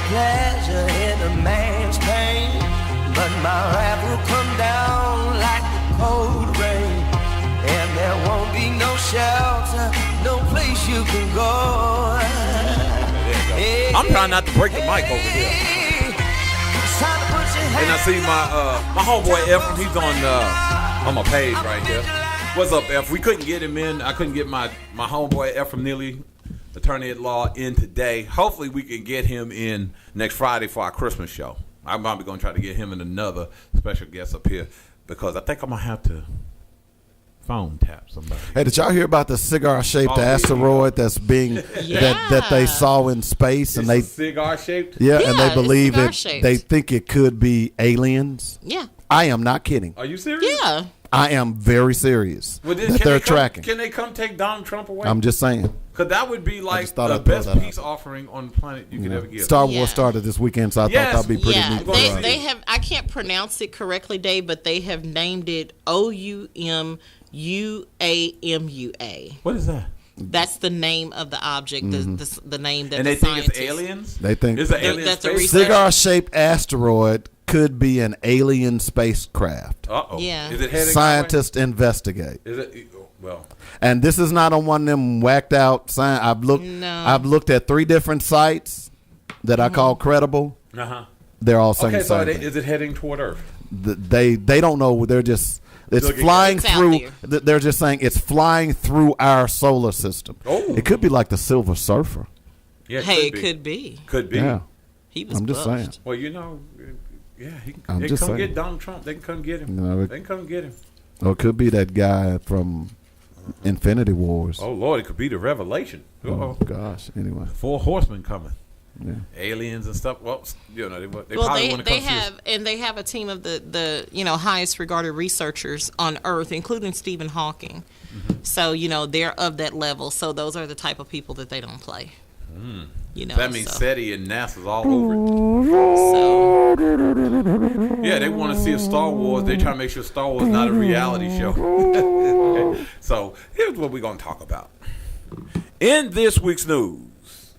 Pleasure in a man's pain, but my wrath will come down like the cold rain, and there won't be no shelter, no place you can go. I'm trying not to break the mic over here. And I see my homeboy Ephraim. He's on my page right here. What's up, Ephraim? We couldn't get him in. I couldn't get my homeboy Ephraim Neely, attorney at law, in today. Hopefully we can get him in next Friday for our Christmas show. I'm probably going to try to get him and another special guest up here because I think I'm going to have to phone tap somebody. Hey, did y'all hear about the cigar-shaped asteroid that's being that they saw in space? And they cigar-shaped? Yeah, and they believe they think it could be aliens. Yeah. I am not kidding. Are you serious? Yeah. I am very serious that they're tracking. Can they come take Donald Trump away? I'm just saying. Because that would be like the best peace offering on the planet you could ever give. Star Wars started this weekend, so I thought that'd be pretty neat. They have, I can't pronounce it correctly, Dave, but they have named it OUMUAMUA. What is that? That's the name of the object, the name that and the they think it's aliens? They think it's an alien cigar-shaped asteroid could be an alien spacecraft. Uh-oh. Yeah. Is it heading Scientists investigate. Is it? Well. And this is not on one of them whacked out signs. I've looked at 3 different sites that I call credible. Uh-huh. They're all saying the same thing. Is it heading toward Earth? They don't know. They're just flying through. They're just saying it's flying through our solar system. Oh. It could be like the Silver Surfer. Yeah, it could be. Could be. Yeah. He was. I'm just saying. Well, they can come get Donald Trump. They can come get him. No, they can come get him. Or it could be that guy from Infinity Wars. Oh Lord, it could be the Revelation. Oh gosh. Anyway, 4 horsemen coming. Yeah. Aliens and stuff. Well, you know, they probably want to they come have and they have a team of the highest regarded researchers on Earth, including Stephen Hawking. Mm-hmm. So they're of that level. So those are the type of people that they don't play. That means SETI and NASA's all over it. So yeah, they want to see a Star Wars. They try to make sure Star Wars is not a reality show. So here's what we're going to talk about in this week's news.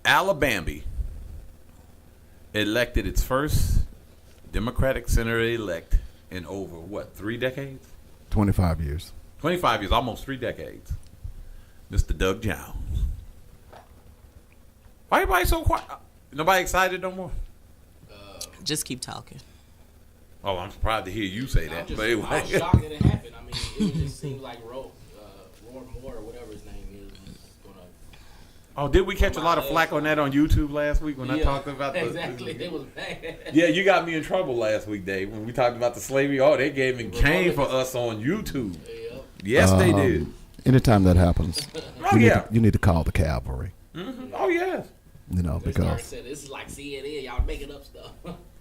Alabama elected its first Democratic senator-elect in over, 3 decades? 25 years. 25 years, almost 3 decades. Mr. Doug Jones. Why everybody so quiet? Nobody excited no more? Just keep talking. Oh, I'm surprised to hear you say that. I But was shocked that it happened. I mean, it just seems like Roy Moore or whatever his name is going to... Oh, did we catch a lot of flack on that on YouTube last week when I talked about the... Exactly, it was bad. Yeah, you got me in trouble last week, Dave, when we talked about the slavery. Oh, they gave me cane for us on YouTube. Yep. Yes, they did. Anytime that happens, you need to call the cavalry. Mm-hmm. Oh, yes. Because said, this is like CNN, y'all making up stuff.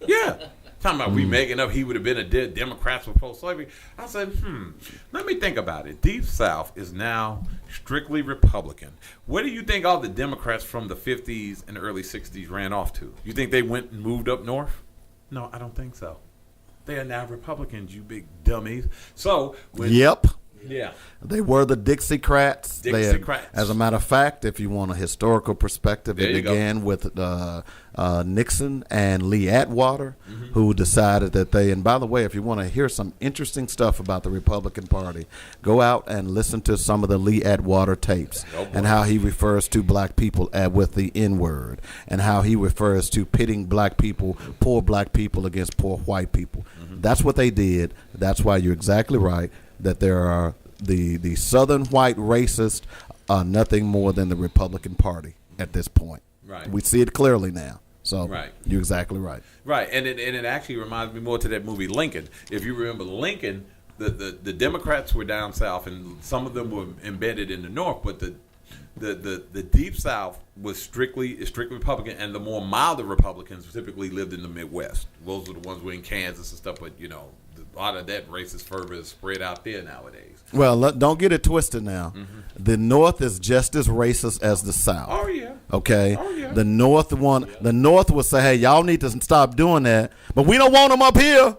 Yeah. Talking about we making up he would have been a dead Democrats for pro-slavery. I said, let me think about it. Deep South is now strictly Republican. Where do you think all the Democrats from the 50s and early 60s ran off to? You think they went and moved up north? No, I don't think so. They are now Republicans, you big dummies. So, yep. Yeah. They were the Dixiecrats. As a matter of fact, if you want a historical perspective, it began with Nixon and Lee Atwater, who decided that and by the way, if you want to hear some interesting stuff about the Republican Party, go out and listen to some of the Lee Atwater tapes and how he refers to black people with the N-word and how he refers to pitting black people, poor black people against poor white people. That's what they did. That's why you're exactly right. That there are the Southern white racists are nothing more than the Republican Party at this point. Right. We see it clearly now. So right. You're exactly right. Right, and it actually reminds me more to that movie Lincoln. If you remember Lincoln, the Democrats were down south, and some of them were embedded in the north, but the Deep South was strictly Republican, and the more milder Republicans typically lived in the Midwest. Those are the ones who were in Kansas and stuff, but a lot of that racist fervor is spread out there nowadays. Well, don't get it twisted now. The North is just as racist as the South. Oh yeah. Okay. Oh yeah. The North will say, "Hey, y'all need to stop doing that," but we don't want them up here.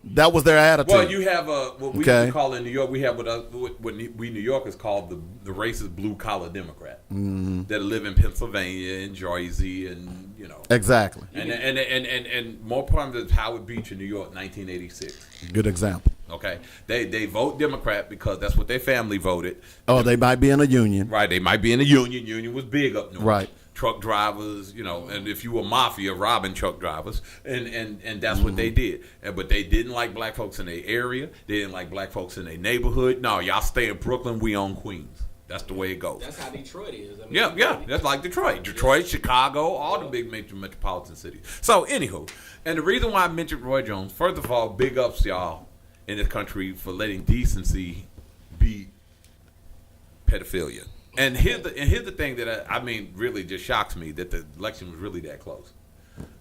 That was their attitude. Well, you have what we call in New York. We have what we New Yorkers call the racist blue collar Democrat that live in Pennsylvania and Jersey and exactly. And more prominent is Howard Beach in New York, 1986. Good example. Okay, they vote Democrat because that's what their family voted. Oh, they might be in a union. Right, they might be in a union. Union was big up north. Right. Truck drivers, and if you were mafia, robbing truck drivers, and that's what they did. But they didn't like black folks in their area. They didn't like black folks in their neighborhood. No, y'all stay in Brooklyn. We own Queens. That's the way it goes. That's how Detroit is. I mean, yeah, that's like Detroit, Chicago, all the big major metropolitan cities. So, anywho, and the reason why I mentioned Roy Jones, first of all, big ups y'all in this country for letting decency be pedophilia. And here's the thing that I mean really just shocks me that the election was really that close.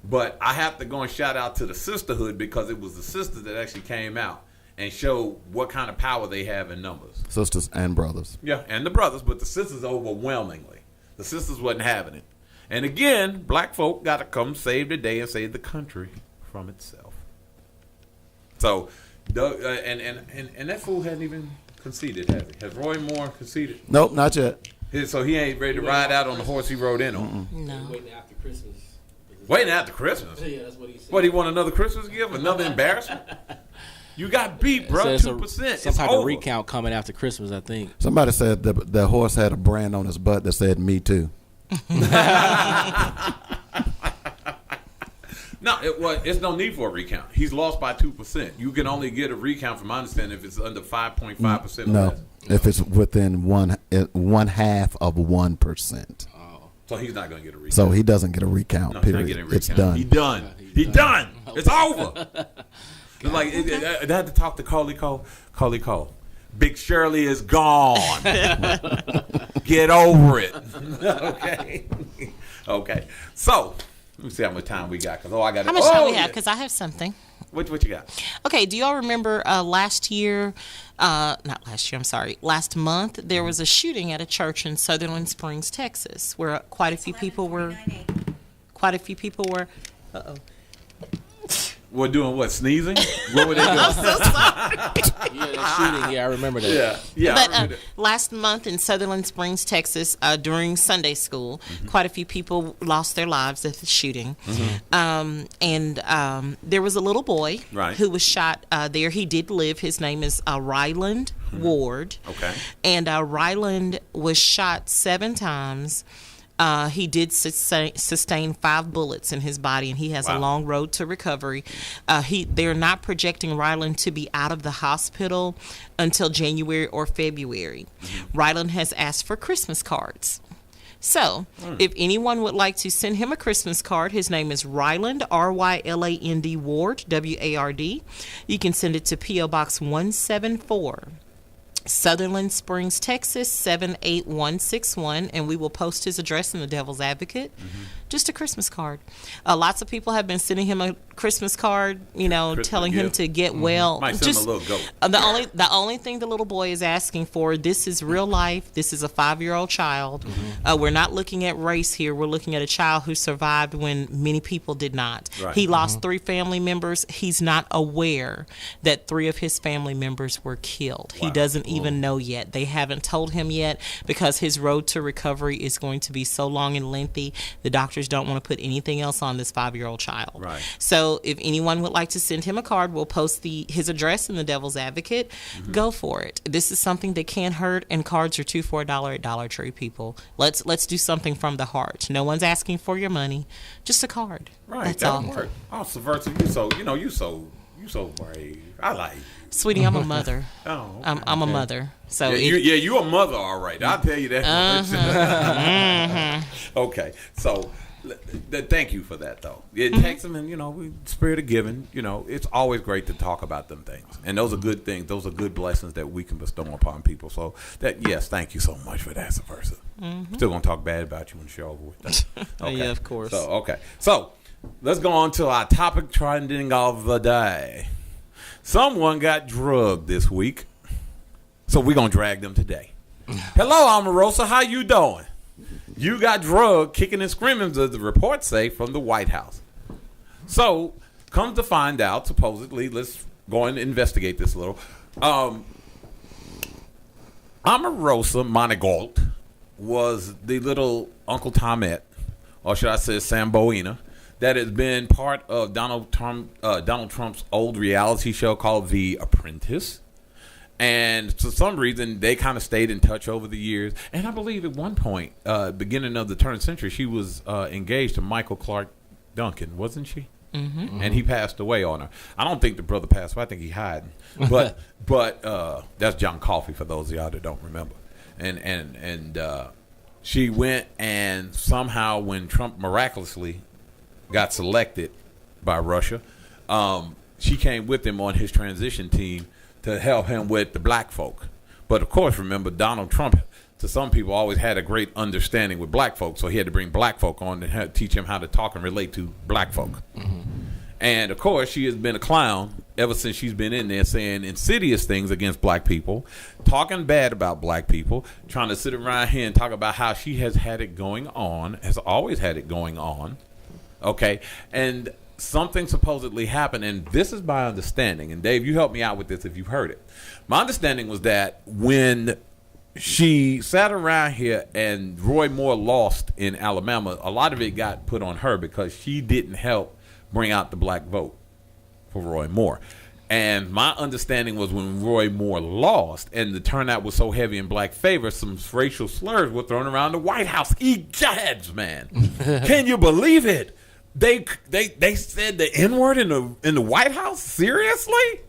But I have to go and shout out to the sisterhood because it was the sisters that actually came out and showed what kind of power they have in numbers. Sisters and brothers. Yeah, and the brothers, but the sisters overwhelmingly. The sisters wasn't having it. And again, black folk got to come save the day and save the country from itself. So, and that fool hadn't even conceded, has he? Has Roy Moore conceded? Nope, not yet. So he ain't ready to ride out on the horse he rode in on. No. Waiting after Christmas. Waiting after Christmas? Yeah, that's what he said. What, he want another Christmas gift? Another embarrassment? You got beat, bro. 2%. Some type of recount coming after Christmas, I think. Somebody said the horse had a brand on his butt that said "Me Too." No, it's no need for a recount. He's lost by 2%. You can only get a recount, from my understanding, if it's under 5.5%. No, if it's within one half of 1%. Oh, so he's not going to get a recount. So he doesn't get a recount. No, period. He's not getting a recount. It's done. He done. He done. It's over. Like I had to talk to Coley Cole. Coley Cole. Big Shirley is gone. Get over it. Okay. Okay. So let me see how much time we got. I got. How much time we have? Because I have something. What you got? Okay. Do y'all remember last year? Not last year. I'm sorry. Last month there was a shooting at a church in Sutherland Springs, Texas, where quite a few people were. Uh-oh. We're doing what? Sneezing? What were they doing? I'm so sorry. That shooting. Yeah, I remember that. Yeah. But last month in Sutherland Springs, Texas, during Sunday school, quite a few people lost their lives at the shooting. And there was a little boy who was shot there. He did live. His name is Ryland Ward. Okay. And Ryland was shot 7 times. He did sustain 5 bullets in his body, and he has a long road to recovery. They're not projecting Ryland to be out of the hospital until January or February. Ryland has asked for Christmas cards. So, if anyone would like to send him a Christmas card, his name is Ryland, Ryland Ward, Ward. You can send it to P.O. Box 174. Sutherland Springs, Texas 78161, and we will post his address in the Devil's Advocate. Just a Christmas card. Lots of people have been sending him a Christmas card, telling him to get well. Might send him a little goat. The only thing the little boy is asking for, this is real life. This is a 5-year-old child. We're not looking at race here. We're looking at a child who survived when many people did not. Right. He lost 3 family members. He's not aware that 3 of his family members were killed. He doesn't even know yet. They haven't told him yet because his road to recovery is going to be so long and lengthy. The doctors don't want to put anything else on this 5-year-old child. Right. So if anyone would like to send him a card, we'll post his address in the Devil's Advocate. Go for it. This is something that can't hurt, and cards are $2 for $1 at Dollar Tree, people. Let's do something from the heart. No one's asking for your money. Just a card. Right. That's all. Work. Oh, Subversive, you so brave. I like you. Sweetie, I'm a mother. Oh, okay. I'm a mother. So you're a mother, all right. I'll tell you that. Okay, so thank you for that, though. It takes them, and spirit of giving. It's always great to talk about them things, and those are good things. Those are good blessings that we can bestow upon people. So yes, thank you so much for that, Subversive. Still gonna talk bad about you when the show over with. Okay. Yeah, of course. So let's go on to our topic trending of the day. Someone got drugged this week, so we're going to drag them today. Hello, Omarosa. How you doing? You got drugged, kicking and screaming, as the reports say, from the White House. So, come to find out, supposedly, let's go and investigate this a little. Omarosa Monagold was the little Uncle Tomette, or should I say Samboina, that has been part of Donald Trump's old reality show called The Apprentice. And for some reason, they kind of stayed in touch over the years. And I believe at one point, beginning of the turn of the century, she was engaged to Michael Clark Duncan, wasn't she? And he passed away on her. I don't think the brother passed away. I think he hiding. But that's John Coffey, for those of y'all that don't remember. And she went, and somehow when Trump miraculously got selected by Russia, she came with him on his transition team to help him with the black folk. But of course, remember, Donald Trump, to some people, always had a great understanding with black folk, so he had to bring black folk on to teach him how to talk and relate to black folk. And of course, she has been a clown ever since she's been in there, saying insidious things against black people, talking bad about black people, trying to sit around here and talk about how she has had it going on, has always had it going on. Okay, and something supposedly happened, and this is my understanding, and Dave, you help me out with this if you've heard it. My understanding was that when she sat around here and Roy Moore lost in Alabama, a lot of it got put on her because she didn't help bring out the black vote for Roy Moore. And my understanding was when Roy Moore lost and the turnout was so heavy in black favor, some racial slurs were thrown around the White House. Egads, man. Can you believe it? They said the N-word in the White House? Seriously?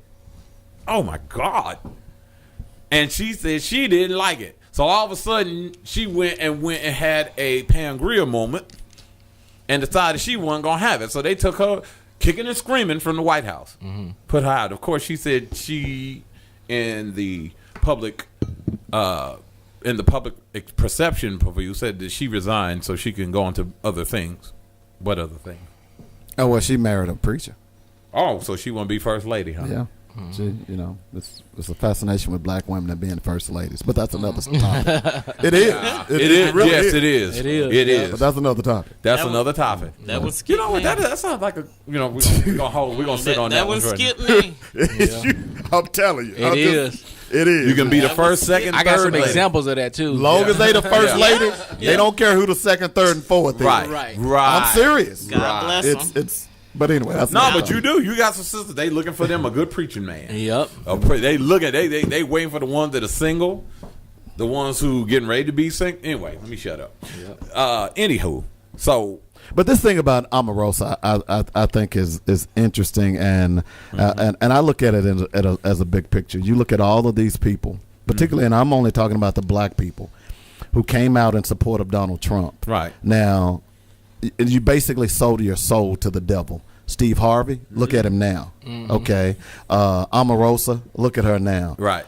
Oh my God. And she said she didn't like it. So all of a sudden she went and had a Pangria moment and decided she wasn't gonna have it. So they took her kicking and screaming from the White House. Put her out. Of course, she said she, in the public perception of you, said that she resigned so she can go on to other things. What other thing? Oh, well, she married a preacher. Oh, so she want to be first lady, huh? Yeah. She, it's a fascination with black women and being first ladies, but that's another topic. It is. It is. Really yes, it is. It is. It is. But that's another topic. That's another topic. That was You know what? That sounds like a. We're gonna sit on that. That one. one skipped me. I'm telling you. It is. It is. You can be the first, second, I got third some lady. examples of that too. Long as they the first lady, they don't care who the second, third, and fourth is. Right. I'm serious. God bless them. It's. But anyway, that's No, but you do. You got some sisters. They looking for them a good preaching man. Yep. They look at they waiting for the ones that are single, the ones who getting ready to be single. Anyway, let me shut up. Yep. Anywho, so. But this thing about Omarosa, I think is interesting, and I look at it as a big picture. You look at all of these people, particularly, and I'm only talking about the black people who came out in support of Donald Trump. Right. Now, you basically sold your soul to the devil. Steve Harvey, look at him now. Okay. Omarosa, look at her now. Right.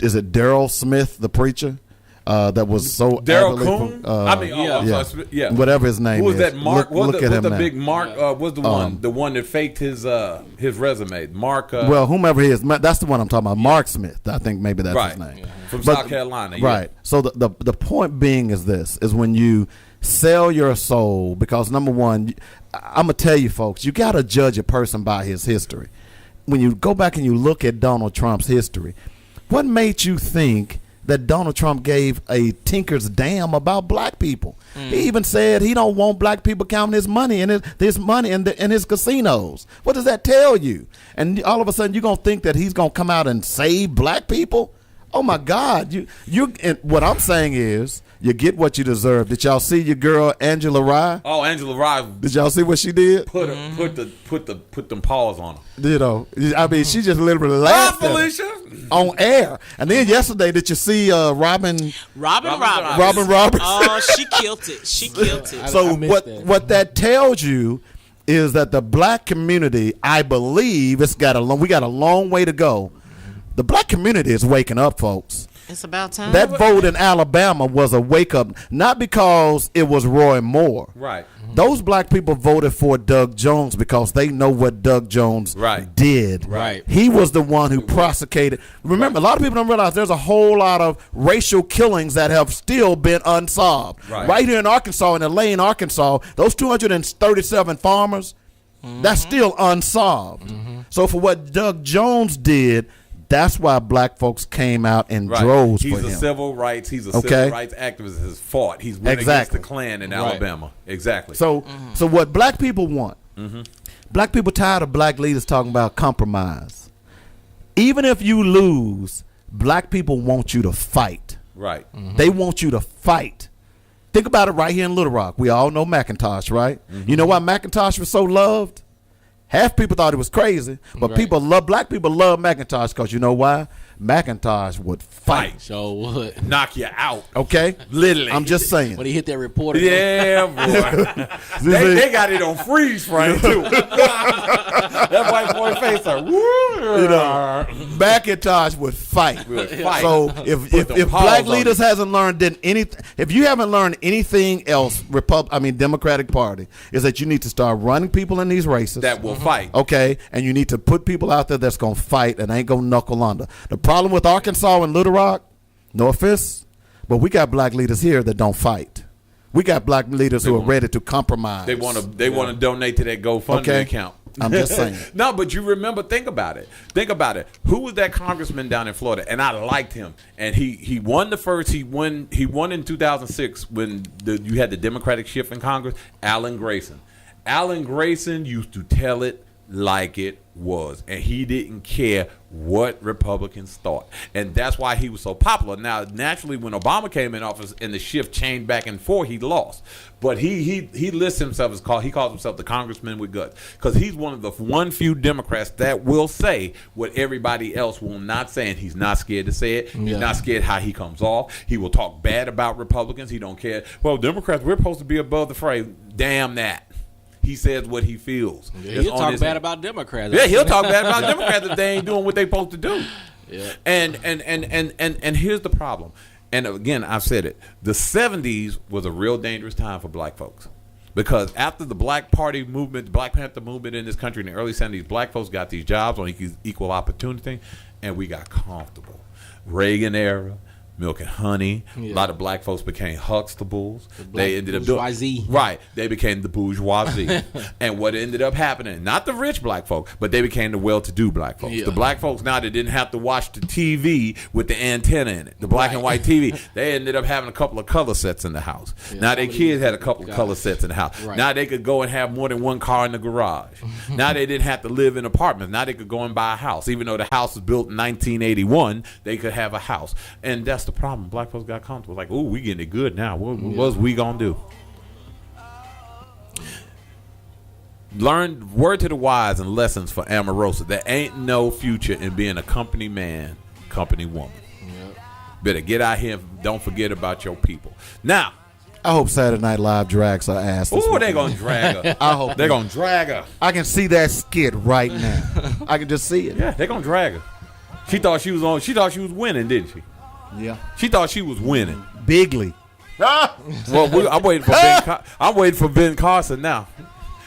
Is it Daryl Smith, the preacher? That was so Daryl Coon. Yeah. Whatever his name is. Who was that? Mark. Look at him now. Big Mark was the one. The one that faked his resume. Mark. Well, whomever he is, that's the one I'm talking about. Mark Smith. I think maybe that's his name. From South Carolina. Right. So the point being is this: is when you sell your soul, because number one, I'm gonna tell you folks, you gotta judge a person by his history. When you go back and you look at Donald Trump's history, what made you think that Donald Trump gave a tinker's damn about black people? He even said he don't want black people counting his money and his money in his casinos. What does that tell you? And all of a sudden you're gonna think that he's gonna come out and save black people? Oh my God! You. And what I'm saying is, you get what you deserve. Did y'all see your girl Angela Rye? Oh, Angela Rye. Did y'all see what she did? Put them paws on her. You know, I mean, she just literally laughed at Felicia on air. And then yesterday, did you see Robin Roberts? Oh, she killed it. She killed it. So what that tells you is that the black community, I believe, we got a long way to go. The black community is waking up, folks. It's about time. That vote in Alabama was a wake up, not because it was Roy Moore. Right. Those black people voted for Doug Jones because they know what Doug Jones did. Right. He was the one who prosecuted. Remember, a lot of people don't realize there's a whole lot of racial killings that have still been unsolved. Right here in Arkansas, in Elaine, Arkansas, those 237 farmers, that's still unsolved. So for what Doug Jones did, that's why black folks came out in droves for him. He's a civil rights activist. Has fought. He's went against the Klan in Alabama. Exactly. So what black people want? Black people tired of black leaders talking about compromise. Even if you lose, black people want you to fight. Right. They want you to fight. Think about it right here in Little Rock. We all know McIntosh, right? You know why McIntosh was so loved? Half people thought it was crazy, but black people love McIntosh because you know why? McIntosh would fight. So would. Knock you out. Okay? Literally. I'm just saying. When he hit that reporter. Yeah, boy. they got it on freeze frame, too. That white boy face McIntosh would fight. So if black leaders hasn't learned anything, if you haven't learned anything else, Democratic Party, is that you need to start running people in these races. That will fight. Okay? And you need to put people out there that's going to fight and ain't going to knuckle under. The problem with Arkansas and Little Rock, no offense, but we got black leaders here that don't fight. We got black leaders who are ready to compromise. They want to donate to that GoFundMe account. I'm just saying. No, but you remember, think about it. Who was that congressman down in Florida? And I liked him. And he won the first. He won in 2006 when you had the Democratic shift in Congress. Alan Grayson. Alan Grayson used to tell it like it was, and he didn't care what Republicans thought, and that's why he was so popular. Now, naturally, when Obama came in office and the shift changed back and forth, he lost. But he lists himself he calls himself the congressman with guts, because he's one of the few Democrats that will say what everybody else will not say, and he's not scared to say it. He's not scared how he comes off. He will talk bad about Republicans. He don't care. Well, Democrats, we're supposed to be above the fray. Damn that. he says what he feels. Yeah, he'll talk bad about Democrats. Yeah, he'll talk bad about Democrats if they ain't doing what they supposed to do. Yeah. And here's the problem. And again, I've said it. The 70s was a real dangerous time for black folks. Because after the Black Party movement, Black Panther movement in this country in the early 70s, black folks got these jobs on equal opportunity, and we got comfortable. Reagan era, milk and honey. Yeah. A lot of black folks became Huxtables. They ended up doing right. They became the bourgeoisie. And what ended up happening, not the rich black folk, but they became the well-to-do black folks. Yeah. The black folks now that didn't have to watch the TV with the antenna in it, the black and white TV, they ended up having a couple of color sets in the house. Yeah, now their kids had a couple of color sets in the house. Right. Now they could go and have more than one car in the garage. Now they didn't have to live in apartments. Now they could go and buy a house. Even though the house was built in 1981, they could have a house. And that's the problem. Black folks got comfortable. Like, ooh, we getting it good now. What's we gonna do? Learn word to the wise and lessons for Omarosa. There ain't no future in being a company man, company woman. Yep. Better get out here and don't forget about your people. Now, I hope Saturday Night Live drags her ass. Ooh, they're gonna drag her. I hope they're gonna drag her. I can see that skit right now. I can just see it. Yeah, they're gonna drag her. She thought she was on. She thought she was winning, didn't she? Yeah. She thought she was winning. Bigly. Well, I'm waiting for I'm waiting for Ben Carson now.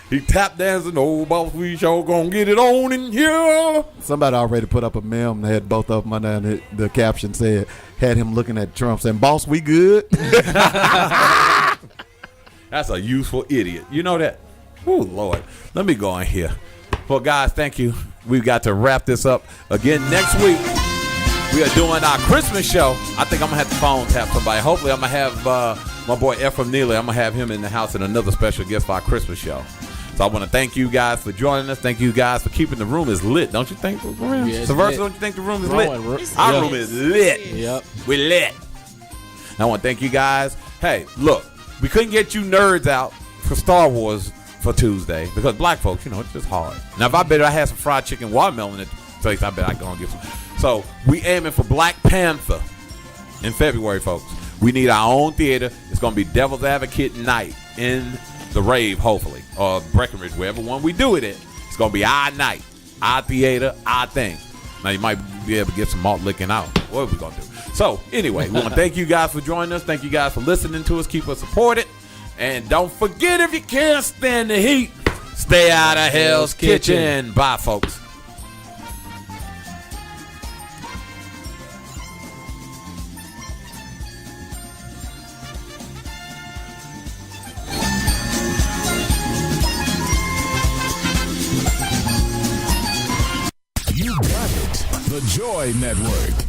He tap dancing, oh boss, we sure gonna get it on in here. Somebody already put up a meme that had both of them on there, and the caption said, had him looking at Trump saying, boss, we good? That's a useful idiot. You know that? Oh, Lord. Let me go in here. Well, guys, thank you. We've got to wrap this up again next week. We are doing our Christmas show. I think I'm going to have to phone tap somebody. Hopefully, I'm going to have my boy Ephraim Neely. I'm going to have him in the house and another special guest for our Christmas show. So I want to thank you guys for joining us. Thank you guys for keeping the room is lit. Don't you think? Subversive, don't you think the room is lit? Our room is lit. Yep. We're lit. And I want to thank you guys. Hey, look, we couldn't get you nerds out for Star Wars for Tuesday because black folks, it's just hard. Now, if I had some fried chicken watermelon at the place, I bet I can go and get some. So we aiming for Black Panther in February, folks. We need our own theater. It's going to be Devil's Advocate night in the Rave, hopefully, or Breckenridge, wherever one we do it at. It's going to be our night, our theater, our thing. Now, you might be able to get some malt licking out. What are we going to do? So, anyway, we want to thank you guys for joining us. Thank you guys for listening to us. Keep us supported. And don't forget, if you can't stand the heat, stay out of Hell's Kitchen. Bye, folks. You got it. The Joy Network.